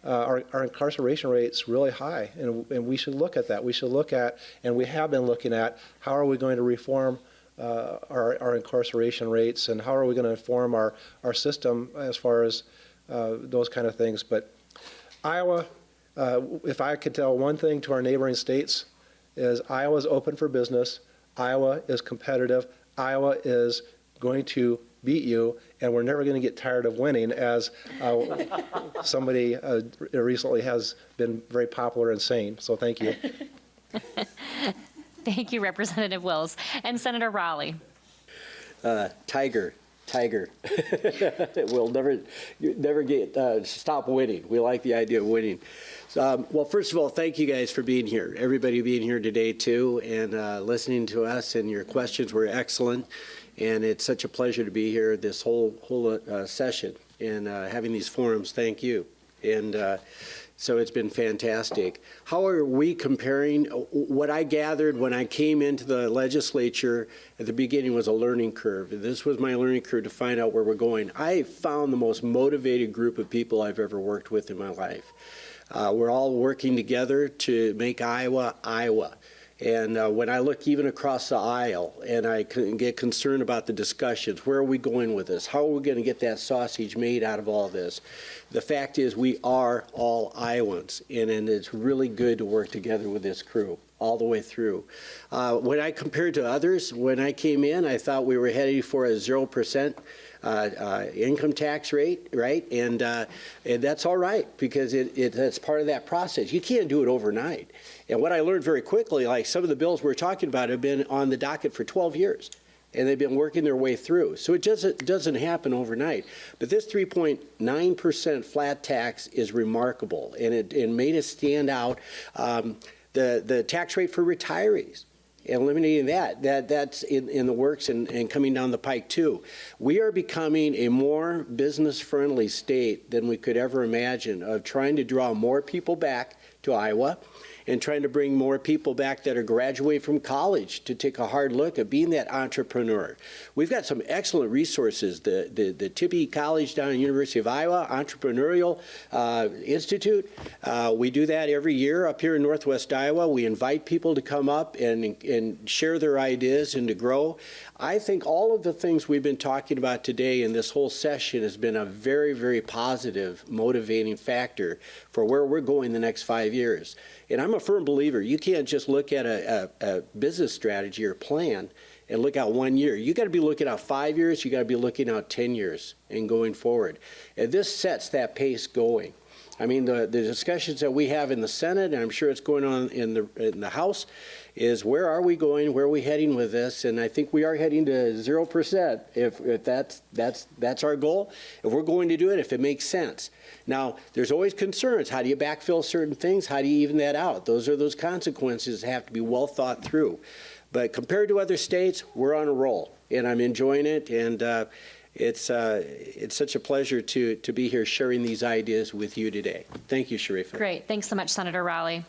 Our incarceration rate's really high, and we should look at that. We should look at, and we have been looking at, how are we going to reform our incarceration rates, and how are we going to inform our system as far as those kind of things. But Iowa, if I could tell one thing to our neighboring states, is Iowa's open for business. Iowa is competitive. Iowa is going to beat you, and we're never going to get tired of winning, as somebody recently has been very popular in saying. So thank you. Thank you, Representative Wills. And Senator Raleigh. Tiger. We'll never get stop winning. We like the idea of winning. Well, first of all, thank you guys for being here. Everybody being here today too, and listening to us. And your questions were excellent. And it's such a pleasure to be here this whole session and having these forums. Thank you. And so it's been fantastic. How are we comparing? What I gathered when I came into the legislature at the beginning was a learning curve. This was my learning curve to find out where we're going. I found the most motivated group of people I've ever worked with in my life. We're all working together to make Iowa, Iowa. And when I look even across the aisle and I get concerned about the discussions, where are we going with this? How are we going to get that sausage made out of all this? The fact is we are all Iowans, and it's really good to work together with this crew all the way through. When I compared to others, when I came in, I thought we were heading for a 0% income tax rate, right? And that's all right, because that's part of that process. You can't do it overnight. And what I learned very quickly, like some of the bills we're talking about have been on the docket for 12 years, and they've been working their way through. So it doesn't happen overnight. But this 3.9% flat tax is remarkable, and it made us stand out. The tax rate for retirees, eliminating that's in the works and coming down the pike too. We are becoming a more business-friendly state than we could ever imagine, of trying to draw more people back to Iowa and trying to bring more people back that are graduating from college to take a hard look at being that entrepreneur. We've got some excellent resources. The Tippie College down at the University of Iowa, Entrepreneurial Institute. We do that every year up here in Northwest Iowa. We invite people to come up and share their ideas and to grow. I think all of the things we've been talking about today in this whole session has been a very, very positive, motivating factor for where we're going the next 5 years. And I'm a firm believer, you can't just look at a business strategy or plan and look out 1 year. You got to be looking out 5 years, you got to be looking out 10 years and going forward. And this sets that pace going. I mean, the discussions that we have in the Senate, and I'm sure it's going on in the House, is where are we going, where are we heading with this? And I think we are heading to 0% if that's our goal. If we're going to do it, if it makes sense. Now, there's always concerns. How do you backfill certain things? How do you even that out? Those are those consequences that have to be well thought through. But compared to other states, we're on a roll, and I'm enjoying it. And it's such a pleasure to be here sharing these ideas with you today. Thank you, Sharifa. Great. Thanks so much, Senator Rowley.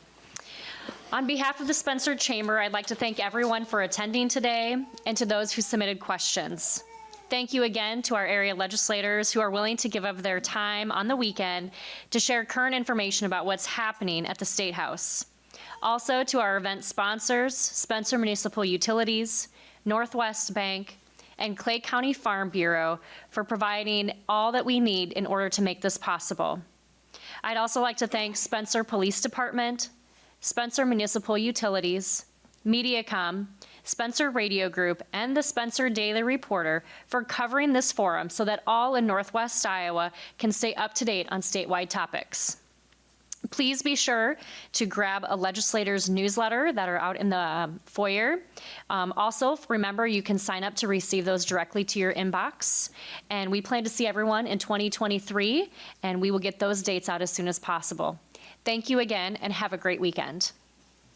On behalf of the Spencer Chamber, I'd like to thank everyone for attending today and to those who submitted questions. Thank you again to our area legislators who are willing to give up their time on the weekend to share current information about what's happening at the State House. Also to our event sponsors, Spencer Municipal Utilities, Northwest Bank, and Clay County Farm Bureau for providing all that we need in order to make this possible. I'd also like to thank Spencer Police Department, Spencer Municipal Utilities, Mediacom, Spencer Radio Group, and the Spencer Daily Reporter for covering this forum so that all in Northwest Iowa can stay up to date on statewide topics. Please be sure to grab a legislator's newsletter that are out in the foyer. Also, remember you can sign up to receive those directly to your inbox. And we plan to see everyone in 2023, and we will get those dates out as soon as possible. Thank you again, and have a great weekend.